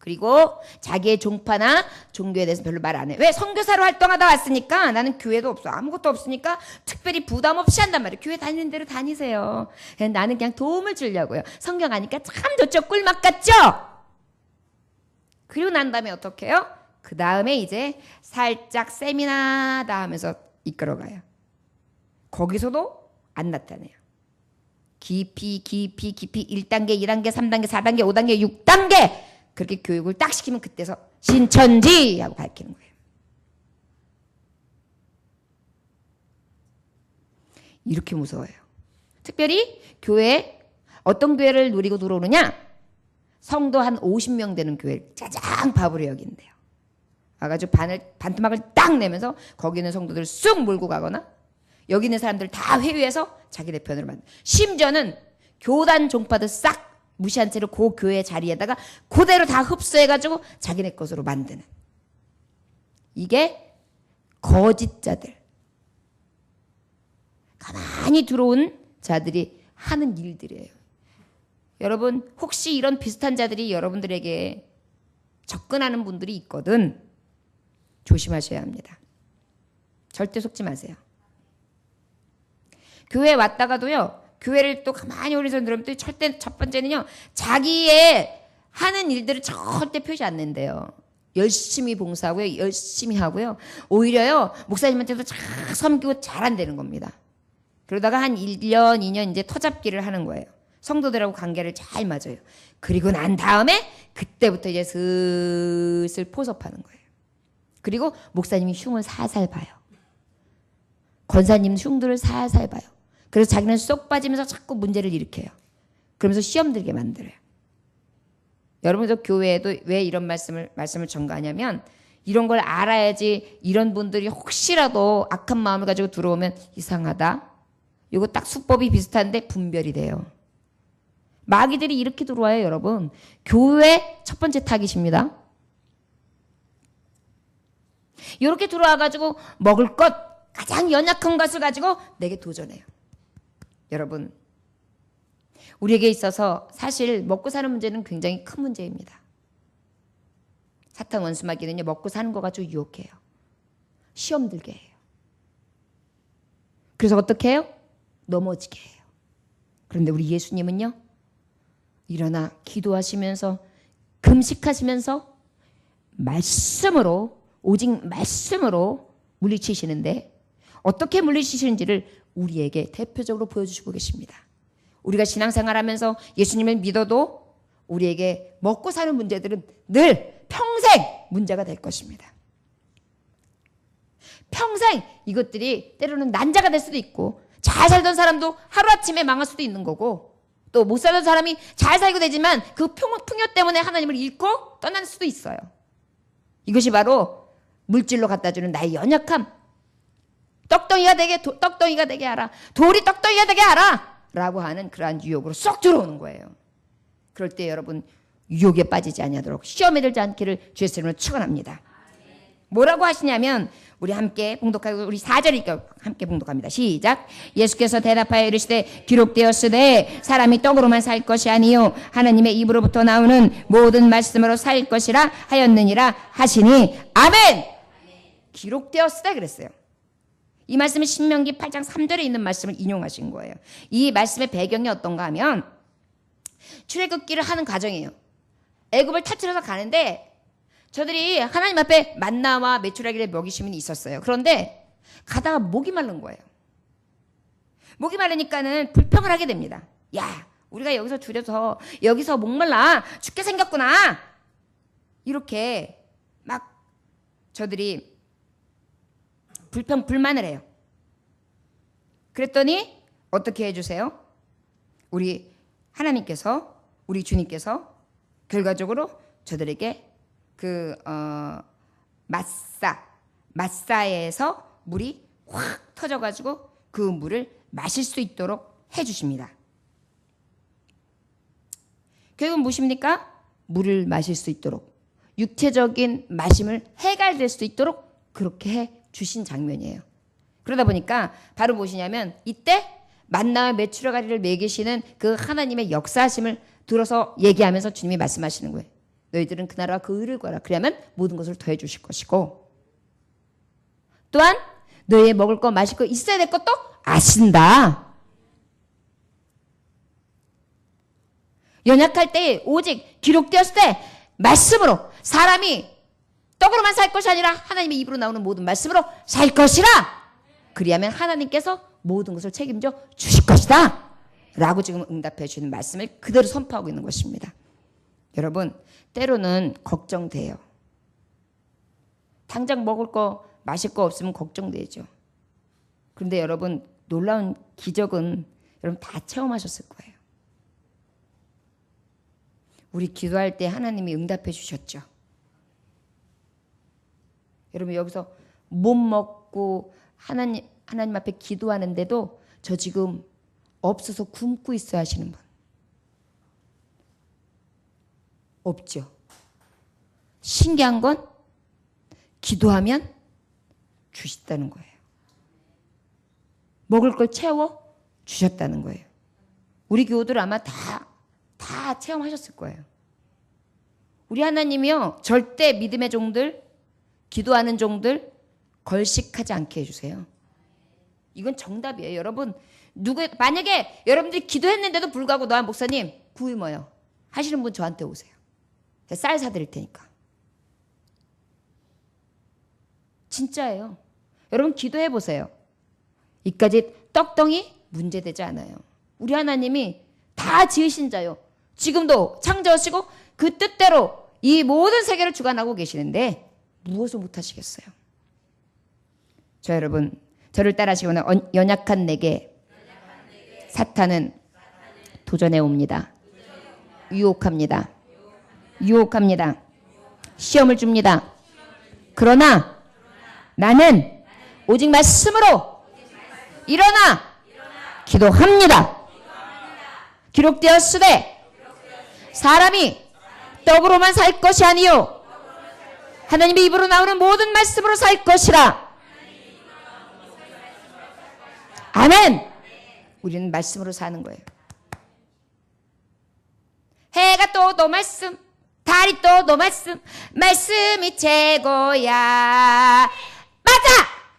그리고 자기의 종파나 종교에 대해서 별로 말 안 해. 왜? 선교사로 활동하다 왔으니까 나는 교회도 없어. 아무것도 없으니까 특별히 부담 없이 한단 말이에요. 교회 다니는 대로 다니세요. 나는 그냥 도움을 주려고요. 성경 아니까 참 좋죠. 꿀맛 같죠? 그리고 난 다음에 어떻게 해요? 그 다음에 이제 살짝 세미나다 하면서 이끌어가요. 거기서도 안 나타내요. 깊이 1단계, 2단계, 3단계, 4단계, 5단계, 6단계 그렇게 교육을 딱 시키면 그때서 신천지 하고 밝히는 거예요. 이렇게 무서워요. 특별히 교회 어떤 교회를 누리고 들어오느냐? 성도 한 50명 되는 교회를 짜장 바보로 여긴대요. 와가지고 반토막을 딱 내면서 거기 있는 성도들을 쑥 몰고 가거나 여기 있는 사람들 다 회유해서 자기네 편으로 만든. 심지어는 교단 종파들 싹 무시한 채로 그 교회 자리에다가 그대로 다 흡수해가지고 자기네 것으로 만드는. 이게 거짓자들. 가만히 들어온 자들이 하는 일들이에요. 여러분 혹시 이런 비슷한 자들이 여러분들에게 접근하는 분들이 있거든 조심하셔야 합니다. 절대 속지 마세요. 교회 왔다가도요. 교회를 또 가만히 오른손 들으면 또 첫 번째는요. 자기의 하는 일들을 절대 표시 안 낸대요. 열심히 봉사하고요. 열심히 하고요. 오히려요. 목사님한테도 잘 섬기고 잘한다는 겁니다. 그러다가 한 1년, 2년 이제 터잡기를 하는 거예요. 성도들하고 관계를 잘 맞아요. 그리고 난 다음에 그때부터 이제 슬슬 포섭하는 거예요. 그리고 목사님이 흉을 살살 봐요. 권사님 흉들을 살살 봐요. 그래서 자기는 쏙 빠지면서 자꾸 문제를 일으켜요. 그러면서 시험 들게 만들어요. 여러분도 교회에도 왜 이런 말씀을 전가하냐면 이런 걸 알아야지 이런 분들이 혹시라도 악한 마음을 가지고 들어오면 이상하다. 이거 딱 수법이 비슷한데 분별이 돼요. 마귀들이 이렇게 들어와요, 여러분. 교회 첫 번째 타깃입니다. 이렇게 들어와가지고 먹을 것 가장 연약한 것을 가지고 내게 도전해요. 여러분 우리에게 있어서 사실 먹고 사는 문제는 굉장히 큰 문제입니다. 사탄 원수마귀는요 먹고 사는 거 가지고 유혹해요. 시험 들게 해요. 그래서 어떻게 해요? 넘어지게 해요. 그런데 우리 예수님은요 일어나 기도하시면서 금식하시면서 말씀으로 오직 말씀으로 물리치시는데 어떻게 물리치시는지를 우리에게 대표적으로 보여주시고 계십니다. 우리가 신앙생활하면서 예수님을 믿어도 우리에게 먹고 사는 문제들은 늘 평생 문제가 될 것입니다. 평생 이것들이 때로는 난자가 될 수도 있고 잘 살던 사람도 하루아침에 망할 수도 있는 거고 또 못 살던 사람이 잘 살고 되지만 그 풍요 때문에 하나님을 잃고 떠날 수도 있어요. 이것이 바로 물질로 갖다주는 나의 연약함. 떡덩이가 되게 하라. 돌이 떡덩이가 되게 하라. 라고 하는 그러한 유혹으로 쏙 들어오는 거예요. 그럴 때 여러분 유혹에 빠지지 아니하도록 시험에 들지 않기를 주의 이름으로 축원합니다. 뭐라고 하시냐면 우리 함께 봉독하고 우리 4절이니까 함께 봉독합니다. 시작. 예수께서 대답하여 이르시되 기록되었으되 사람이 떡으로만 살 것이 아니요 하나님의 입으로부터 나오는 모든 말씀으로 살 것이라 하였느니라 하시니 아멘. 기록되었으되 그랬어요. 이 말씀은 신명기 8장 3절에 있는 말씀을 인용하신 거예요. 이 말씀의 배경이 어떤가 하면 출애굽기를 하는 과정이에요. 애굽을 탈출해서 가는데 저들이 하나님 앞에 만나와 메추라기를 먹이시면 있었어요. 그런데 가다가 목이 마른 거예요. 목이 마르니까는 불평을 하게 됩니다. 야, 우리가 여기서 줄여서 여기서 목말라 죽게 생겼구나. 이렇게 막 저들이 불만을 해요. 그랬더니 어떻게 해주세요? 우리 하나님께서 우리 주님께서 결과적으로 저들에게 그 마사에서 물이 확 터져가지고 그 물을 마실 수 있도록 해주십니다. 결국은 무엇입니까? 물을 마실 수 있도록 육체적인 마심을 해갈될 수 있도록 그렇게 해 주신 장면이에요. 그러다 보니까 바로 무엇이냐면 이때 만나와 메추라기를 먹이시는 그 하나님의 역사하심을 들어서 얘기하면서 주님이 말씀하시는 거예요. 너희들은 그 나라와 그 의를 구하라. 그러면 모든 것을 더해 주실 것이고 또한 너희의 먹을 거 마실 거 있어야 될 것도 아신다. 연약할 때 오직 기록되었을 때 말씀으로 사람이 떡으로만 살 것이 아니라 하나님의 입으로 나오는 모든 말씀으로 살 것이라. 그리하면 하나님께서 모든 것을 책임져 주실 것이다 라고 지금 응답해 주시는 말씀을 그대로 선포하고 있는 것입니다. 여러분 때로는 걱정돼요. 당장 먹을 거 마실 거 없으면 걱정되죠. 그런데 여러분 놀라운 기적은 여러분 다 체험하셨을 거예요. 우리 기도할 때 하나님이 응답해 주셨죠. 여러분 여기서 못 먹고 하나님 앞에 기도하는데도 저 지금 없어서 굶고 있어야 하시는 분 없죠. 신기한 건 기도하면 주셨다는 거예요. 먹을 걸 채워 주셨다는 거예요. 우리 교우들 아마 다 체험하셨을 거예요. 우리 하나님이요 절대 믿음의 종들, 기도하는 종들 걸식하지 않게 해주세요. 이건 정답이에요. 여러분 만약에 여러분들이 기도했는데도 불구하고 너 목사님 구이 뭐요 하시는 분 저한테 오세요. 제가 쌀 사드릴 테니까. 진짜예요. 여러분 기도해 보세요. 이까지 떡덩이 문제되지 않아요. 우리 하나님이 다 지으신 자요. 지금도 창조하시고 그 뜻대로 이 모든 세계를 주관하고 계시는데 무엇을 못하시겠어요? 자 여러분 저를 따라하시거나 연약한 내게 사탄은 도전해 옵니다. 유혹합니다. 시험을 줍니다. 그러나 나는 오직 말씀으로 일어나 기도합니다. 기록되었으되 사람이 떡으로만 살 것이 아니요 하나님의 입으로 나오는 모든 말씀으로 살 것이라. 아멘. 우리는 말씀으로 사는 거예요. 해가 또 너 말씀, 달이 또 너 말씀, 말씀이 최고야.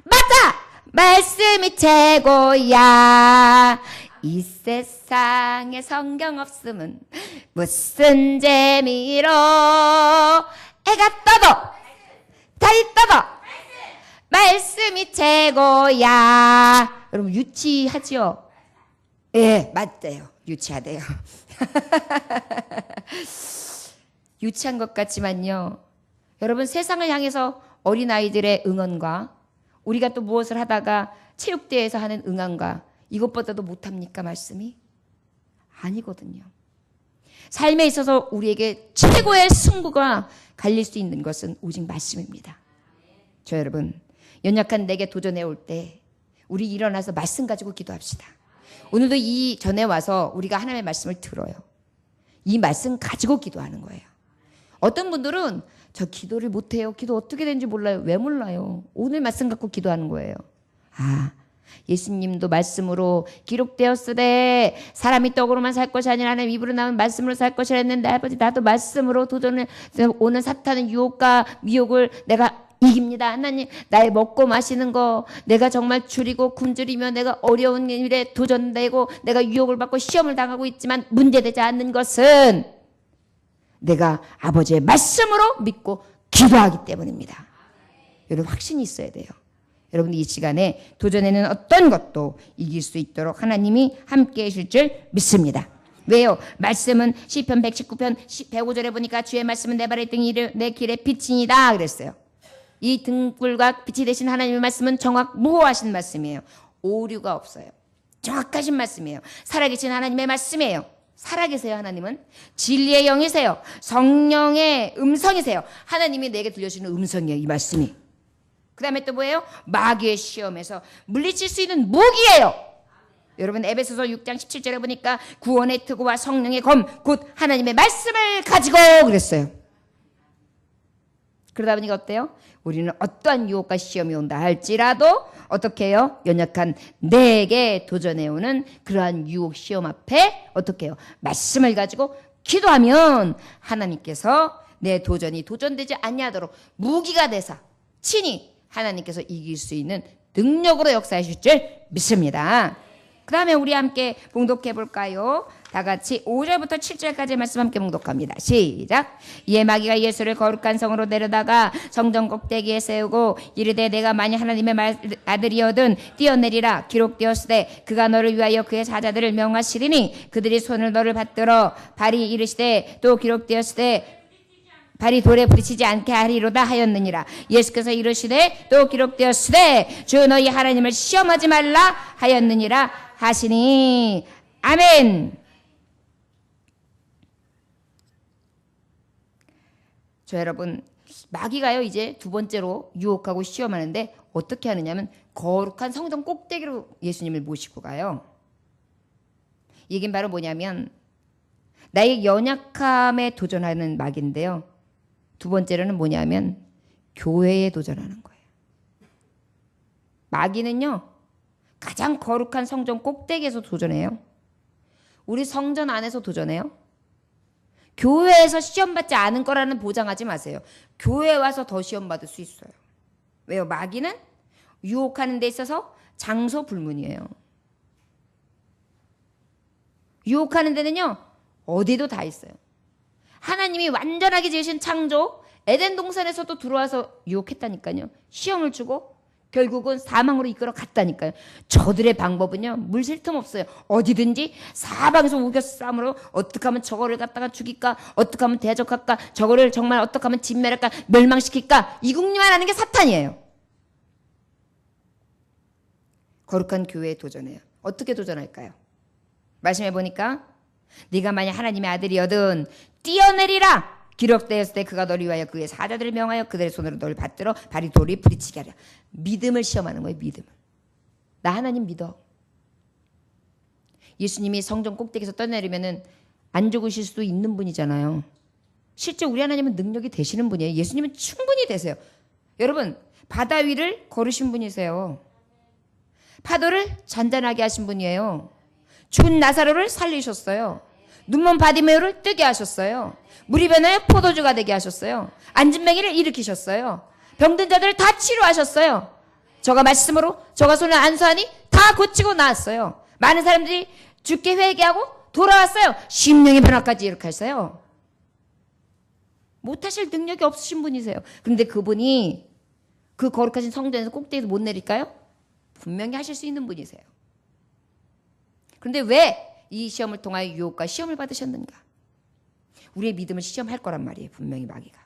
맞아, 말씀이 최고야. 이 세상에 성경 없으면 무슨 재미로. 해가 떠도 달이 떠도 말씀이 최고야. 여러분 유치하지요? 예, 맞대요. 유치하대요. 유치한 것 같지만요. 여러분 세상을 향해서 어린아이들의 응원과 우리가 또 무엇을 하다가 체육대회에서 하는 응원과 이것보다도 못합니까 말씀이? 아니거든요. 삶에 있어서 우리에게 최고의 승부가 갈릴 수 있는 것은 오직 말씀입니다. 저 여러분 연약한 내게 도전해 올 때 우리 일어나서 말씀 가지고 기도합시다. 오늘도 이 전에 와서 우리가 하나님의 말씀을 들어요. 이 말씀 가지고 기도하는 거예요. 어떤 분들은 저 기도를 못해요. 기도 어떻게 되는지 몰라요. 왜 몰라요? 오늘 말씀 갖고 기도하는 거예요. 예수님도 말씀으로 기록되었으되 사람이 떡으로만 살 것이 아니라 하나님 입으로 나온 말씀으로 살 것이라 했는데 아버지 나도 말씀으로 도전을 오는 사탄의 유혹과 미혹을 내가 이깁니다. 하나님 나의 먹고 마시는 거 내가 정말 줄이고 굶주리며 내가 어려운 일에 도전되고 내가 유혹을 받고 시험을 당하고 있지만 문제되지 않는 것은 내가 아버지의 말씀으로 믿고 기도하기 때문입니다. 여러분 확신이 있어야 돼요. 여러분 이 시간에 도전에는 어떤 것도 이길 수 있도록 하나님이 함께 하실 줄 믿습니다. 왜요? 말씀은 시편 119편 105절에 보니까 주의 말씀은 내 발의 등이요 내 길의 빛이니이다 그랬어요. 이 등불과 빛이 되신 하나님의 말씀은 정확무호하신 말씀이에요. 오류가 없어요. 정확하신 말씀이에요. 살아계신 하나님의 말씀이에요. 살아계세요. 하나님은 진리의 영이세요. 성령의 음성이세요. 하나님이 내게 들려주는 음성이에요. 이 말씀이. 그 다음에 또 뭐예요? 마귀의 시험에서 물리칠 수 있는 무기예요. 여러분 에베소서 6장 17절에 보니까 구원의 투구와 성령의 검 곧 하나님의 말씀을 가지고 그랬어요. 그러다 보니까 어때요? 우리는 어떠한 유혹과 시험이 온다 할지라도 어떻게 해요? 연약한 내게 도전해오는 그러한 유혹 시험 앞에 어떻게 해요? 말씀을 가지고 기도하면 하나님께서 내 도전이 도전되지 아니하도록 무기가 되사 친히 하나님께서 이길 수 있는 능력으로 역사하실 줄 믿습니다. 그 다음에 우리 함께 봉독해 볼까요? 다 같이 5절부터 7절까지 말씀 함께 봉독합니다. 시작. 이에 마귀가 예수를 거룩한 성으로 데려다가 성전 꼭대기에 세우고 이르되 내가 만일 하나님의 아들이거든 뛰어내리라. 기록되었으되 그가 너를 위하여 그의 사자들을 명하시리니 그들이 손을 너를 받들어 발이 이르시되 또 기록되었으되 발이 돌에 부딪히지 않게 하리로다 하였느니라. 예수께서 이르시되 또 기록되었으되 주 너희 하나님을 시험하지 말라 하였느니라 하시니. 아멘. 저 여러분, 마귀가요 이제 두 번째로 유혹하고 시험하는데 어떻게 하느냐면 거룩한 성전 꼭대기로 예수님을 모시고 가요. 이게 바로 뭐냐면 나의 연약함에 도전하는 마귀인데요. 두 번째로는 뭐냐면 교회에 도전하는 거예요. 마귀는요 가장 거룩한 성전 꼭대기에서 도전해요. 우리 성전 안에서 도전해요. 교회에서 시험받지 않은 거라는 보장하지 마세요. 교회에 와서 더 시험받을 수 있어요. 왜요? 마귀는 유혹하는 데 있어서 장소 불문이에요. 유혹하는 데는요 어디도 다 있어요. 하나님이 완전하게 지으신 창조 에덴 동산에서도 들어와서 유혹했다니까요. 시험을 주고 결국은 사망으로 이끌어 갔다니까요. 저들의 방법은요 물 쉴 틈 없어요. 어디든지 사방에서 우겨 싸움으로 어떻게 하면 저거를 갖다가 죽일까, 어떻게 하면 대적할까, 저거를 정말 어떻게 하면 진멸할까, 멸망시킬까, 이 궁리만 하는 게 사탄이에요. 거룩한 교회에 도전해요. 어떻게 도전할까요? 말씀해 보니까 네가 만약 하나님의 아들이거든 뛰어내리라. 기록되었을 때 그가 너를 위하여 그의 사자들을 명하여 그들의 손으로 너를 받들어 발이 돌이 부딪히게 하려. 믿음을 시험하는 거예요. 믿음을. 나 하나님 믿어. 예수님이 성전 꼭대기에서 떠내리면은 안 죽으실 수도 있는 분이잖아요. 실제 우리 하나님은 능력이 되시는 분이에요. 예수님은 충분히 되세요. 여러분 바다 위를 걸으신 분이세요. 파도를 잔잔하게 하신 분이에요. 죽은 나사로를 살리셨어요. 눈먼 바디메오를 뜨게 하셨어요. 물이 변하여 포도주가 되게 하셨어요. 앉은 맹이를 일으키셨어요. 병든 자들을 다 치료하셨어요. 저가 말씀으로 저가 손을 안수하니 다 고치고 나았어요. 많은 사람들이 주께 회개하고 돌아왔어요. 심령의 변화까지 이렇게 했어요. 못하실 능력이 없으신 분이세요. 그런데 그분이 그 거룩하신 성전에서 꼭대기에서 못 내릴까요? 분명히 하실 수 있는 분이세요. 그런데 왜 이 시험을 통하여 유혹과 시험을 받으셨는가? 우리의 믿음을 시험할 거란 말이에요. 분명히 마귀가.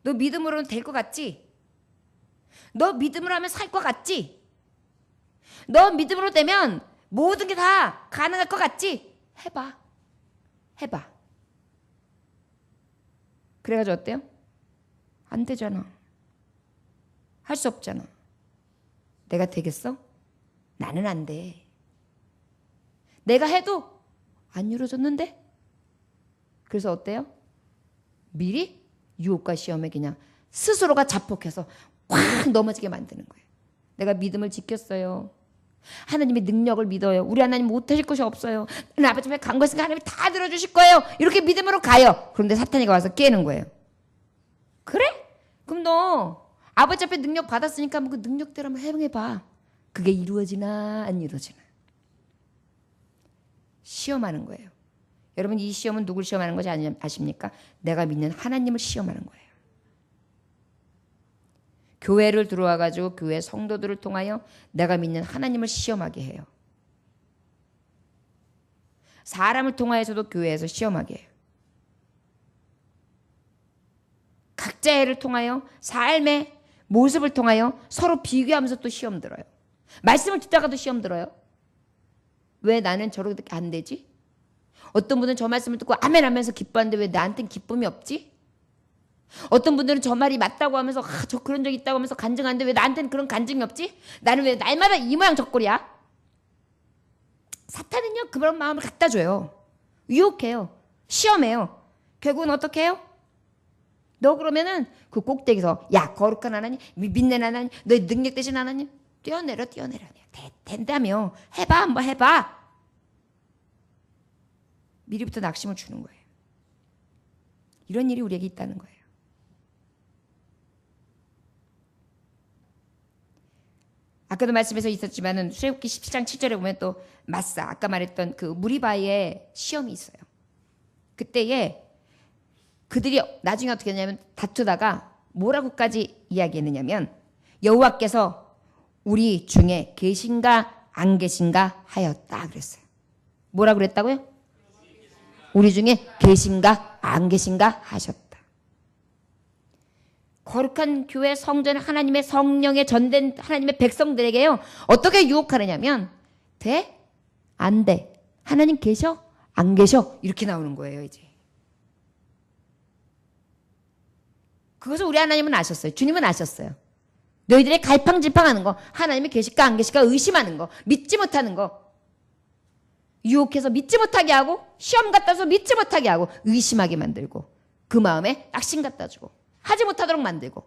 너 믿음으로는 될 것 같지? 너 믿음으로 하면 살 것 같지? 너 믿음으로 되면 모든 게 다 가능할 것 같지? 해봐. 해봐. 그래가지고 어때요? 안 되잖아. 할 수 없잖아. 내가 되겠어? 나는 안 돼. 내가 해도 안 이루어졌는데? 그래서 어때요? 미리 유혹과 시험에 그냥 스스로가 자폭해서 꽉 넘어지게 만드는 거예요. 내가 믿음을 지켰어요. 하나님의 능력을 믿어요. 우리 하나님 못하실 것이 없어요. 나는 아버지 앞에 간 것이니까 하나님이 다 들어주실 거예요. 이렇게 믿음으로 가요. 그런데 사탄이가 와서 깨는 거예요. 그래? 그럼 너 아버지 앞에 능력 받았으니까 그 능력대로 한번 해봐. 그게 이루어지나 안 이루어지나. 시험하는 거예요. 여러분 이 시험은 누굴 시험하는 것이 아십니까? 내가 믿는 하나님을 시험하는 거예요. 교회를 들어와가지고 교회 성도들을 통하여 내가 믿는 하나님을 시험하게 해요. 사람을 통하여서도 교회에서 시험하게 해요. 각자의 애를 통하여 삶의 모습을 통하여 서로 비교하면서 또 시험 들어요. 말씀을 듣다가도 시험 들어요. 왜 나는 저렇게 안 되지? 어떤 분은 저 말씀을 듣고 아멘 하면서 기뻐하는데 왜 나한테는 기쁨이 없지? 어떤 분들은 저 말이 맞다고 하면서 저 그런 적 있다고 하면서 간증하는데 왜 나한테는 그런 간증이 없지? 나는 왜 날마다 이 모양 저 꼴이야? 사탄은요 그런 마음을 갖다 줘요. 유혹해요. 시험해요. 결국은 어떻게 해요? 너 그러면은 그 꼭대기에서 야 거룩한 하나님 믿는 하나님 너의 능력 되신 하나님 뛰어내려 된다며 해봐 한번 해봐. 미리부터 낙심을 주는 거예요. 이런 일이 우리에게 있다는 거예요. 아까도 말씀에서 있었지만은 출애굽기 17장 7절에 보면 또 마사, 아까 말했던 그 무리바의 시험이 있어요. 그때에 그들이 나중에 어떻게 했냐면 다투다가 뭐라고까지 이야기했느냐면 여호와께서 우리 중에 계신가 안 계신가 하였다 그랬어요. 뭐라고 그랬다고요? 우리 중에 계신가 안 계신가 하셨다. 거룩한 교회 성전 하나님의 성령에 전된 하나님의 백성들에게요. 어떻게 유혹하느냐면 돼? 안 돼. 하나님 계셔? 안 계셔? 이렇게 나오는 거예요. 이제. 그것을 우리 하나님은 아셨어요. 주님은 아셨어요. 너희들의 갈팡질팡하는 거, 하나님이 계실까 안 계실까 의심하는 거, 믿지 못하는 거, 유혹해서 믿지 못하게 하고 시험 갖다서 믿지 못하게 하고 의심하게 만들고 그 마음에 낙심 갖다 주고 하지 못하도록 만들고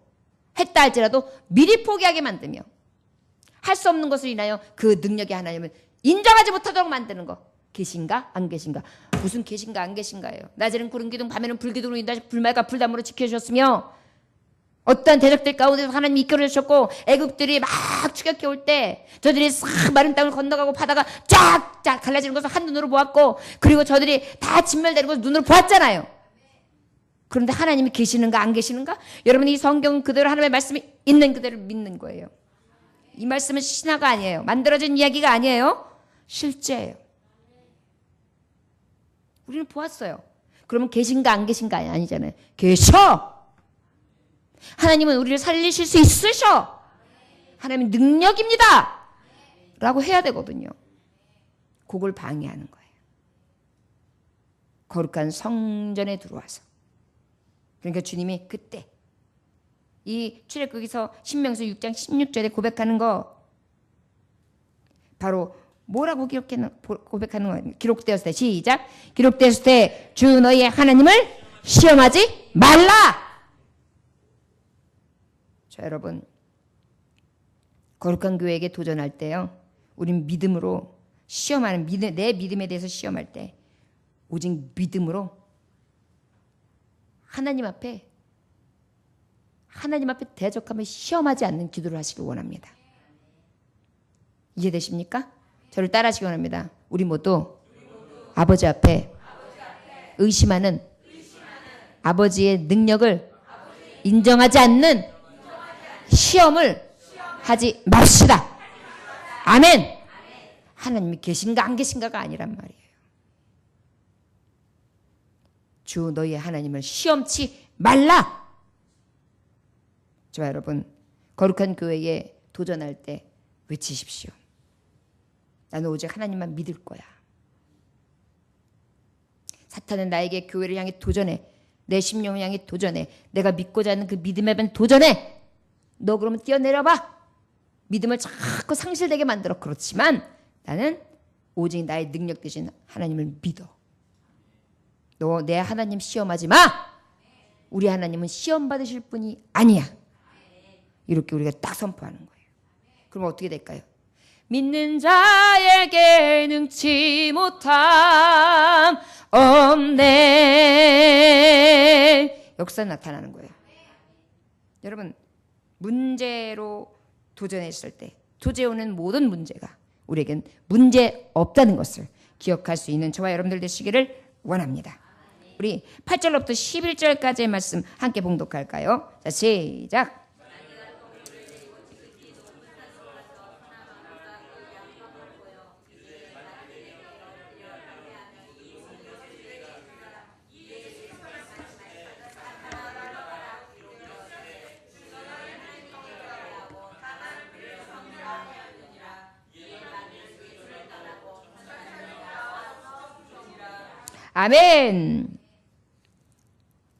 했다 할지라도 미리 포기하게 만들며 할 수 없는 것을 인하여 그 능력의 하나님을 인정하지 못하도록 만드는 거. 계신가 안 계신가. 무슨 계신가 안 계신가예요. 낮에는 구름 기둥 밤에는 불 기둥으로 인하여 불말과 불담으로 지켜주셨으며 어떠한 대적들 가운데서 하나님이 이끌어 주셨고 애국들이 막 추격해 올 때 저들이 싹 마른 땅을 건너가고 바다가 쫙쫙 갈라지는 것을 한눈으로 보았고 그리고 저들이 다 진멸되는 것을 눈으로 보았잖아요. 그런데 하나님이 계시는가 안 계시는가? 여러분 이 성경은 그대로 하나님의 말씀이 있는 그대로 믿는 거예요. 이 말씀은 신화가 아니에요. 만들어진 이야기가 아니에요. 실제예요. 우리는 보았어요. 그러면 계신가 안 계신가 아니잖아요. 계셔! 하나님은 우리를 살리실 수 있으셔! 하나님은 능력입니다! 라고 해야 되거든요. 그걸 방해하는 거예요. 거룩한 성전에 들어와서. 그러니까 주님이 그때 이 출애굽기서 신명서 6장 16절에 고백하는 거 바로 뭐라고 고백하는 거예요? 기록되었을 때 시작. 기록되었을 때 주 너희의 하나님을 시험하지 말라. 자 여러분 거룩한 교회에게 도전할 때요. 우린 믿음으로 시험하는 내 믿음에 대해서 시험할 때 오직 믿음으로 하나님 앞에 대적하며 시험하지 않는 기도를 하시길 원합니다. 이해되십니까? 저를 따라하시기 원합니다. 우리 모두 아버지 앞에 의심하는 아버지의 능력을 인정하지 않는 시험을 하지 맙시다. 아멘. 하나님이 계신가 안 계신가가 아니란 말이에요. 주 너희의 하나님을 시험치 말라. 자 여러분 거룩한 교회에 도전할 때 외치십시오. 나는 오직 하나님만 믿을 거야. 사탄은 나에게 교회를 향해 도전해. 내 심령을 향해 도전해. 내가 믿고자 하는 그 믿음에 대한 도전해. 너 그러면 뛰어내려봐. 믿음을 자꾸 상실되게 만들어. 그렇지만 나는 오직 나의 능력 대신 하나님을 믿어. 너 내 하나님 시험하지 마. 우리 하나님은 시험 받으실 분이 아니야. 이렇게 우리가 딱 선포하는 거예요. 그럼 어떻게 될까요? 믿는 자에게 능치 못함 없네. 역사 나타나는 거예요. 여러분 문제로 도전했을 때 도제오는 모든 문제가 우리에겐 문제 없다는 것을 기억할 수 있는 저와 여러분들 되시기를 원합니다. 우리 8절로부터 11절까지의 말씀 함께 봉독할까요? 자 시작. 아멘.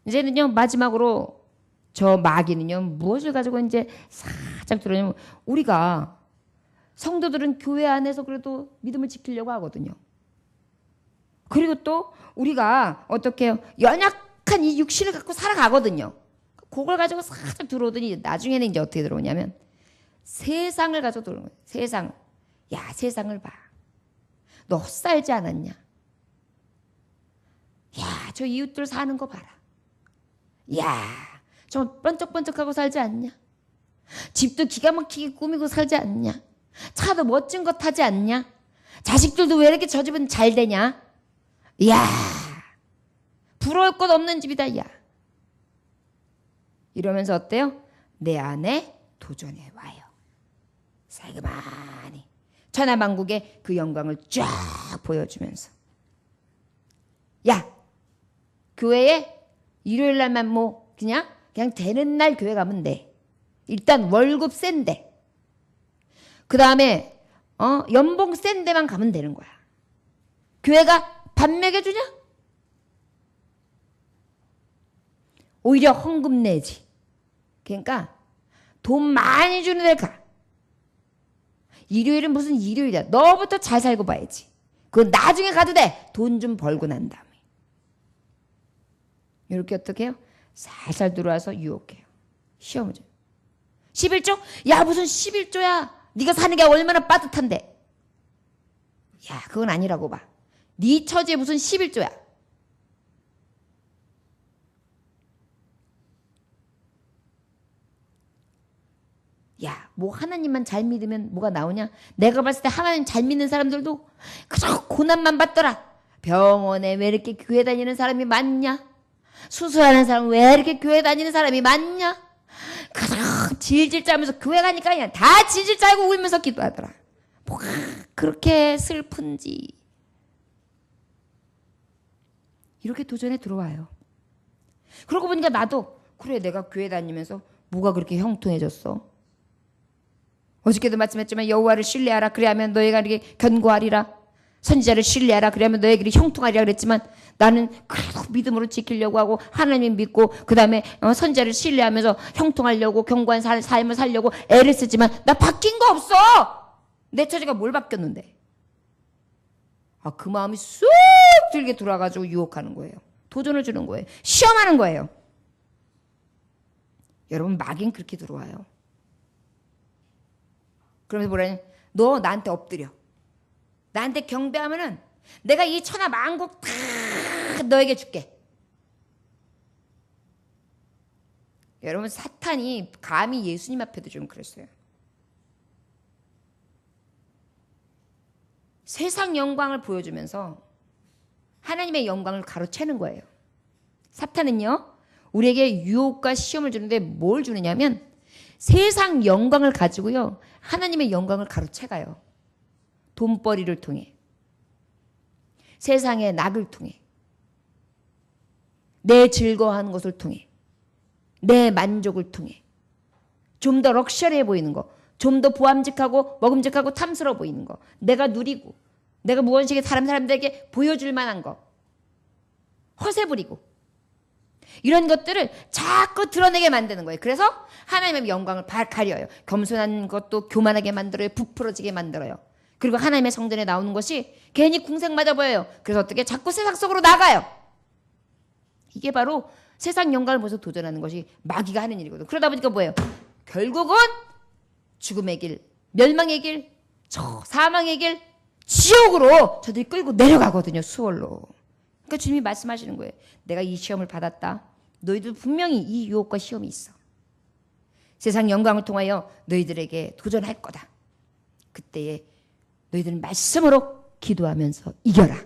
이제는요 마지막으로 저 마귀는요 무엇을 가지고 이제 살짝 들어냐면 우리가 성도들은 교회 안에서 그래도 믿음을 지키려고 하거든요. 그리고 또 우리가 어떻게 해요? 연약한 이 육신을 갖고 살아가거든요. 그걸 가지고 살짝 들어오더니 나중에는 이제 어떻게 들어오냐면 세상을 가지고 들어오는 거예요. 세상. 야 세상을 봐. 너 헛살지 않았냐? 야, 저 이웃들 사는 거 봐라. 야, 좀 번쩍번쩍하고 살지 않냐? 집도 기가 막히게 꾸미고 살지 않냐? 차도 멋진 거 타지 않냐? 자식들도 왜 이렇게 저 집은 잘 되냐? 이야, 부러울 것 없는 집이다, 야. 이러면서 어때요? 내 안에 도전해 와요. 살그마니 천하만국의 그 영광을 쫙 보여주면서, 야, 교회에 일요일 날만 뭐 그냥 되는 날 교회 가면 돼. 일단 월급 센데, 그 다음에 연봉 센 데만 가면 되는 거야. 교회가 밥 먹여주냐? 오히려 헌금 내지. 그러니까 돈 많이 주는 데 가. 일요일은 무슨 일요일이야. 너부터 잘 살고 봐야지. 그건 나중에 가도 돼. 돈 좀 벌고 난 다음에. 이렇게 어떻게 해요? 살살 들어와서 유혹해요. 시험을 줘요. 11조? 야, 무슨 11조야. 네가 사는 게 얼마나 빠듯한데. 야, 그건 아니라고 봐. 네 처지에 무슨 11조야. 야, 뭐 하나님만 잘 믿으면 뭐가 나오냐? 내가 봤을 때 하나님 잘 믿는 사람들도 그저 고난만 받더라. 병원에 왜 이렇게 교회 다니는 사람이 많냐? 수술하는 사람 왜 이렇게 교회 다니는 사람이 많냐? 그저 질질 짜면서 교회 가니까 그냥 다 질질 짜고 울면서 기도하더라. 뭐가 그렇게 슬픈지. 이렇게 도전에 들어와요. 그러고 보니까 나도 그래, 내가 교회 다니면서 뭐가 그렇게 형통해졌어? 어저께도 말씀했지만 여호와를 신뢰하라 그래야면 너희가 이렇게 견고하리라. 선지자를 신뢰하라 그래야면 너희들이 형통하리라 그랬지만, 나는 그래도 믿음으로 지키려고 하고 하나님 믿고 그 다음에 선지자를 신뢰하면서 형통하려고 견고한 삶을 살려고 애를 쓰지만 나 바뀐 거 없어. 내 처지가 뭘 바뀌었는데. 그 마음이 쑥 들게 들어와가지고 유혹하는 거예요. 도전을 주는 거예요. 시험하는 거예요. 여러분, 마귀는 그렇게 들어와요. 그러면서 뭐라냐? 너 나한테 엎드려. 나한테 경배하면은 내가 이 천하 만국 다 너에게 줄게. 여러분, 사탄이 감히 예수님 앞에도 좀 그랬어요. 세상 영광을 보여주면서 하나님의 영광을 가로채는 거예요. 사탄은요, 우리에게 유혹과 시험을 주는데 뭘 주느냐면 세상 영광을 가지고요, 하나님의 영광을 가로채가요. 돈벌이를 통해, 세상의 낙을 통해, 내 즐거워하는 것을 통해, 내 만족을 통해, 좀 더 럭셔리해 보이는 거, 좀 더 보암직하고 먹음직하고 탐스러워 보이는 거, 내가 누리고 내가 무언식에 사람들에게 보여줄 만한 거, 허세 부리고 이런 것들을 자꾸 드러내게 만드는 거예요. 그래서 하나님의 영광을 가려요. 겸손한 것도 교만하게 만들어요. 부풀어지게 만들어요. 그리고 하나님의 성전에 나오는 것이 괜히 궁색 맞아 보여요. 그래서 어떻게 자꾸 세상 속으로 나가요. 이게 바로 세상 영광을 보면서 도전하는 것이 마귀가 하는 일이거든요. 그러다 보니까 뭐예요? 결국은 죽음의 길, 멸망의 길, 사망의 길, 지옥으로 저들이 끌고 내려가거든요. 수월로. 그러니까 주님이 말씀하시는 거예요. 내가 이 시험을 받았다. 너희들 분명히 이 유혹과 시험이 있어. 세상 영광을 통하여 너희들에게 도전할 거다. 그때에 너희들은 말씀으로 기도하면서 이겨라.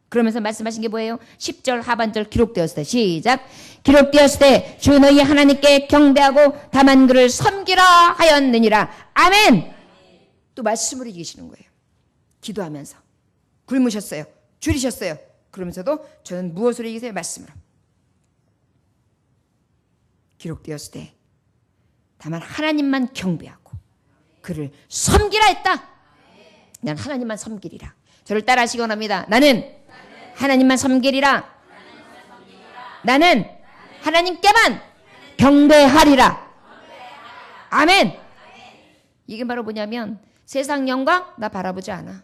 그러면서 말씀하신 게 뭐예요? 10절 하반절 기록되었을 때, 시작. 기록되었을 때 주 너희 하나님께 경배하고 다만 그를 섬기라 하였느니라. 아멘. 또 말씀으로 이기시는 거예요. 기도하면서. 굶으셨어요. 줄이셨어요. 그러면서도 저는 무엇으로 이기세요? 말씀으로. 기록되었을 때 다만 하나님만 경배하고 그를 섬기라 했다. 난 하나님만 섬기리라. 저를 따라 하시기 원합니다. 나는 하나님만 섬기리라. 나는 하나님께만 경배하리라. 아멘. 이게 바로 뭐냐면 세상 영광 나 바라보지 않아.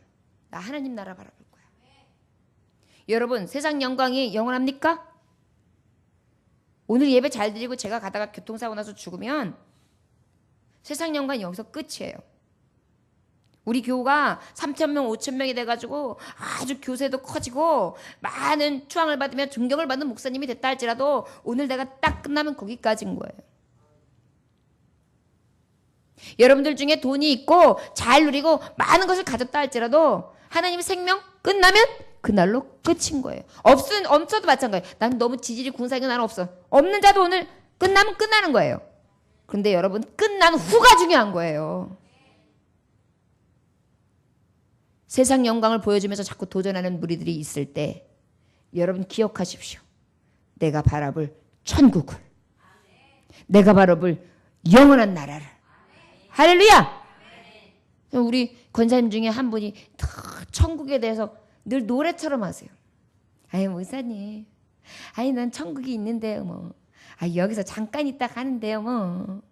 나 하나님 나라 바라볼 거야. 여러분, 세상 영광이 영원합니까? 오늘 예배 잘 드리고 제가 가다가 교통사고 나서 죽으면 세상 영광이 여기서 끝이에요. 우리 교우가 3,000명, 5,000명이 돼가지고 아주 교세도 커지고 많은 추앙을 받으며 존경을 받는 목사님이 됐다 할지라도 오늘 내가 딱 끝나면 거기까지인 거예요. 여러분들 중에 돈이 있고 잘 누리고 많은 것을 가졌다 할지라도 하나님의 생명 끝나면 그날로 끝인 거예요. 없어도 마찬가지예요. 난 너무 지질이 군사이고 나는 없어. 없는 자도 오늘 끝나면 끝나는 거예요. 그런데 여러분 끝난 후가 중요한 거예요. 세상 영광을 보여주면서 자꾸 도전하는 무리들이 있을 때 여러분 기억하십시오. 내가 바라볼 천국을, 내가 바라볼 영원한 나라를. 할렐루야! 우리 권사님 중에 한 분이 천국에 대해서 늘 노래처럼 하세요. 아유 목사님, 아니 난 천국이 있는데요 뭐. 여기서 잠깐 있다 가는데요 뭐.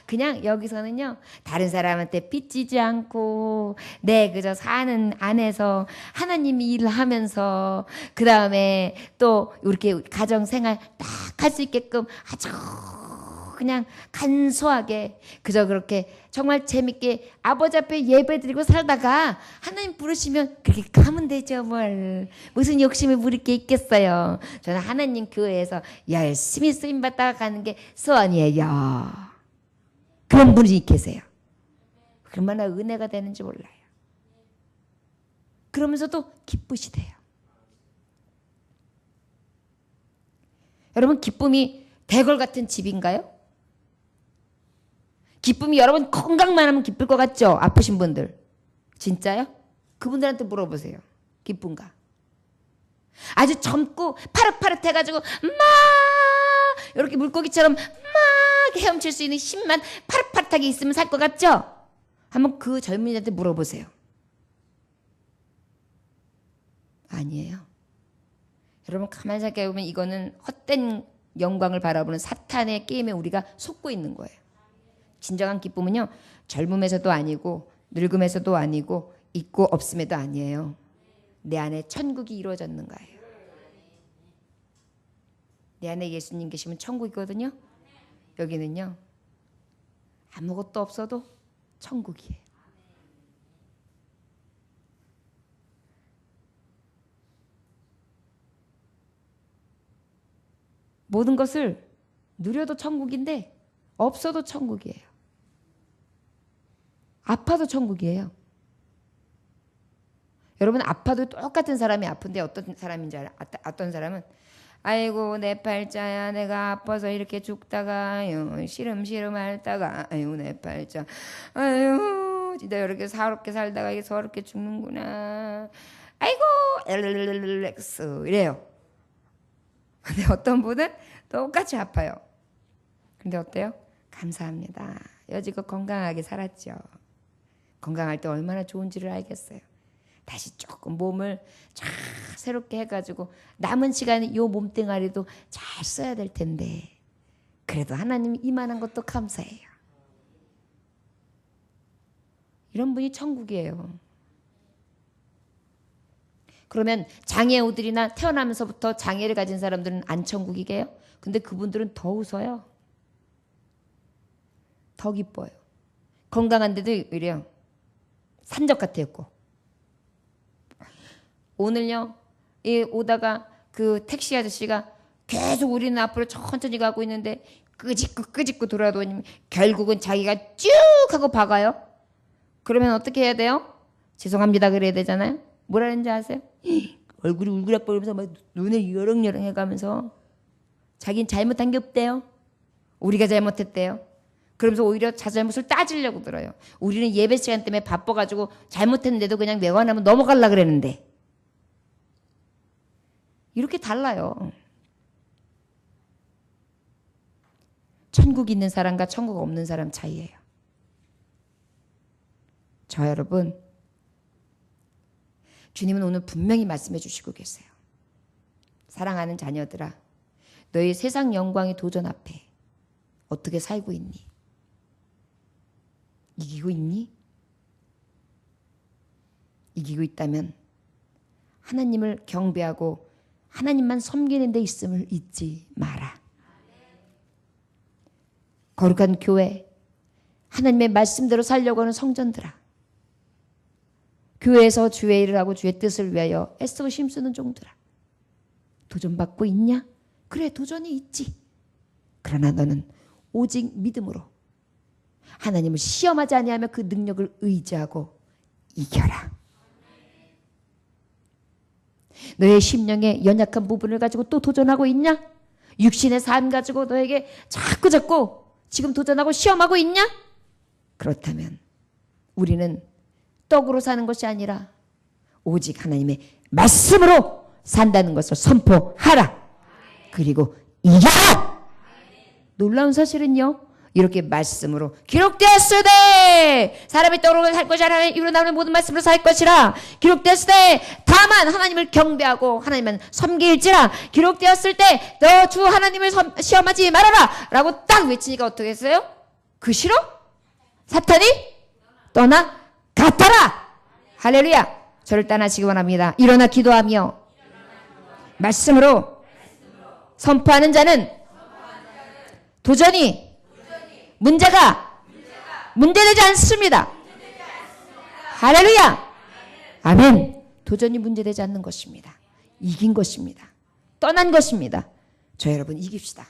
그냥 여기서는요 다른 사람한테 빚지지 않고 내 그저 사는 안에서 하나님이 일을 하면서 그 다음에 또 이렇게 가정생활 딱 할 수 있게끔 아주 그냥 간소하게 그저 그렇게 정말 재밌게 아버지 앞에 예배드리고 살다가 하나님 부르시면 그렇게 가면 되죠. 뭘 무슨 욕심을 부릴 게 있겠어요. 저는 하나님 교회에서 열심히 쓰임받다가 가는 게 소원이에요. 그런 분이 계세요. 얼마나 은혜가 되는지 몰라요. 그러면서도 기쁘시대요. 여러분 기쁨이 대궐 같은 집인가요? 기쁨이 여러분 건강만 하면 기쁠 것 같죠? 아프신 분들. 진짜요? 그분들한테 물어보세요. 기쁜가? 아주 젊고 파릇파릇해가지고 막 이렇게 물고기처럼 막 헤엄칠 수 있는 힘만 파릇파릇하게 있으면 살 것 같죠? 한번 그 젊은이한테 물어보세요. 아니에요. 여러분 가만히 생각해보면 이거는 헛된 영광을 바라보는 사탄의 게임에 우리가 속고 있는 거예요. 진정한 기쁨은요 젊음에서도 아니고 늙음에서도 아니고 있고 없음에도 아니에요. 내 안에 천국이 이루어졌는가예요. 내 안에 예수님 계시면 천국이거든요. 여기는요 아무것도 없어도 천국이에요. 모든 것을 누려도 천국인데 없어도 천국이에요. 아파도 천국이에요. 여러분 아파도 똑같은 사람이 아픈데 어떤 사람인지 알아? 어떤 사람은 아이고 내 팔자야 내가 아파서 이렇게 죽다가 시름시름 앓다가 아이고 내 팔자 아이고 진짜 이렇게 서럽게 살다가 이게 서럽게 죽는구나 아이고 엘렉스 이래요. 근데 어떤 분은 똑같이 아파요. 근데 어때요? 감사합니다. 여지껏 건강하게 살았죠. 건강할 때 얼마나 좋은지를 알겠어요. 다시 조금 몸을 쫙 새롭게 해가지고 남은 시간에 요 몸뚱아리도 잘 써야 될 텐데 그래도 하나님 이만한 것도 감사해요. 이런 분이 천국이에요. 그러면 장애우들이나 태어나면서부터 장애를 가진 사람들은 안 천국이게요? 근데 그분들은 더 웃어요. 더 기뻐요. 건강한데도 이래요. 산적 같았고. 오늘요, 오다가 그 택시 아저씨가 계속 우리는 앞으로 천천히 가고 있는데 끄집고 돌아오니 결국은 자기가 쭉 하고 박아요. 그러면 어떻게 해야 돼요? 죄송합니다 그래야 되잖아요. 뭐라는지 아세요? 얼굴이 울그락거리면서 막 눈을 여렁여렁 해가면서 자기는 잘못한 게 없대요. 우리가 잘못했대요. 그러면서 오히려 자잘못을 따지려고 들어요. 우리는 예배 시간 때문에 바빠가지고 잘못했는데도 그냥 내관하면 넘어가려고 그랬는데. 이렇게 달라요. 천국 있는 사람과 천국 없는 사람 차이예요. 저 여러분, 주님은 오늘 분명히 말씀해 주시고 계세요. 사랑하는 자녀들아, 너희 세상 영광의 도전 앞에 어떻게 살고 있니? 이기고 있니? 이기고 있다면 하나님을 경배하고 하나님만 섬기는 데 있음을 잊지 마라. 거룩한 교회, 하나님의 말씀대로 살려고 하는 성전들아, 교회에서 주의 일을 하고 주의 뜻을 위하여 애쓰고 힘쓰는 종들아, 도전받고 있냐? 그래, 도전이 있지. 그러나 너는 오직 믿음으로 하나님을 시험하지 아니하며 그 능력을 의지하고 이겨라. 너의 심령의 연약한 부분을 가지고 또 도전하고 있냐? 육신의 삶 가지고 너에게 자꾸 지금 도전하고 시험하고 있냐? 그렇다면 우리는 떡으로 사는 것이 아니라 오직 하나님의 말씀으로 산다는 것을 선포하라. 그리고 이겨라. 놀라운 사실은요, 이렇게 말씀으로 기록되었으되 사람의 떡으로 살 것이 아니라 입으로 나오는 모든 말씀으로 살 것이라. 기록되었을 때 다만 하나님을 경배하고 하나님만 섬길지라. 기록되었을 때 너 주 하나님을 시험하지 말아라 라고 딱 외치니까 어떻게 했어요? 그 싫어? 사탄이 떠나갔더라. 할렐루야. 저를 떠나시기 원합니다. 일어나 기도하며 말씀으로 선포하는 자는 도전이 문제되지 않습니다. 할렐루야. 아멘. 도전이 문제되지 않는 것입니다. 이긴 것입니다. 떠난 것입니다. 저 여러분 이깁시다.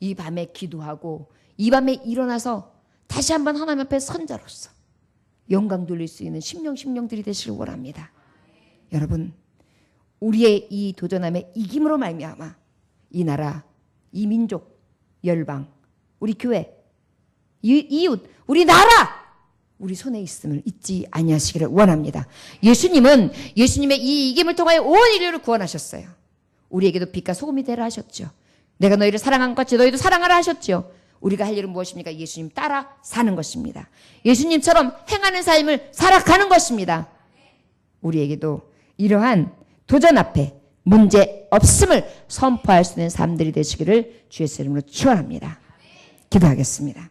이 밤에 기도하고 이 밤에 일어나서 다시 한번 하나님 앞에 선자로서 영광 돌릴 수 있는 심령들이 되시길 원합니다. 여러분, 우리의 이 도전함의 이김으로 말미암아 이 나라, 이 민족, 열방, 우리 교회, 이웃, 우리 나라, 우리 손에 있음을 잊지 아니하시기를 원합니다. 예수님의 이 이김을 통하여 온 인류를 구원하셨어요. 우리에게도 빛과 소금이 되라 하셨죠. 내가 너희를 사랑한 것 같이 너희도 사랑하라 하셨죠. 우리가 할 일은 무엇입니까? 예수님 따라 사는 것입니다. 예수님처럼 행하는 삶을 살아가는 것입니다. 우리에게도 이러한 도전 앞에 문제 없음을 선포할 수 있는 삶들이 되시기를 주의 이름으로 축원합니다. 기도하겠습니다.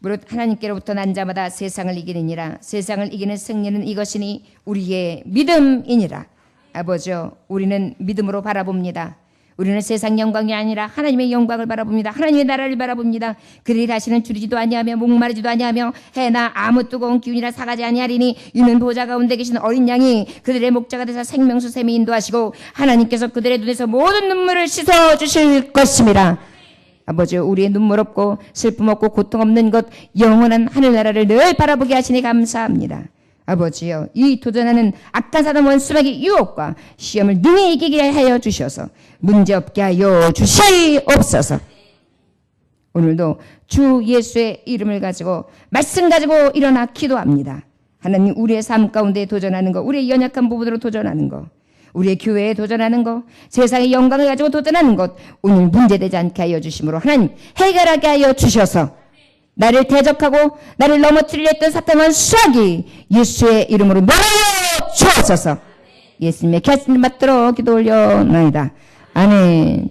무릇 하나님께로부터 난 자마다 세상을 이기느니라. 세상을 이기는 승리는 이것이니 우리의 믿음이니라. 아버지여, 우리는 믿음으로 바라봅니다. 우리는 세상 영광이 아니라 하나님의 영광을 바라봅니다. 하나님의 나라를 바라봅니다. 그들이 다시는 줄이지도 아니하며 목마르지도 아니하며 해나 아무 뜨거운 기운이라 사가지 아니하리니 이는 보좌 가운데 계신 어린 양이 그들의 목자가 되사 생명수 샘이 인도하시고 하나님께서 그들의 눈에서 모든 눈물을 씻어주실 것입니다. 아버지, 우리의 눈물 없고 슬픔 없고 고통 없는 것 영원한 하늘나라를 늘 바라보게 하시니 감사합니다. 아버지여, 이 도전하는 악한 사단 원수마귀 유혹과 시험을 능히 이기게 하여 주셔서 문제없게 하여 주시옵소서. 오늘도 주 예수의 이름을 가지고 말씀 가지고 일어나 기도합니다. 하나님, 우리의 삶 가운데 도전하는 거, 우리의 연약한 부분으로 도전하는 거, 우리의 교회에 도전하는 것, 세상의 영광을 가지고 도전하는 것, 오늘 문제되지 않게 하여 주심으로 하나님 해결하게 하여 주셔서 나를 대적하고 나를 넘어뜨리려 했던 사탄은 수학이 예수의 이름으로 멸하여 주옵소서. 예수님의 결심을 받들어 기도 올려나이다. 아멘.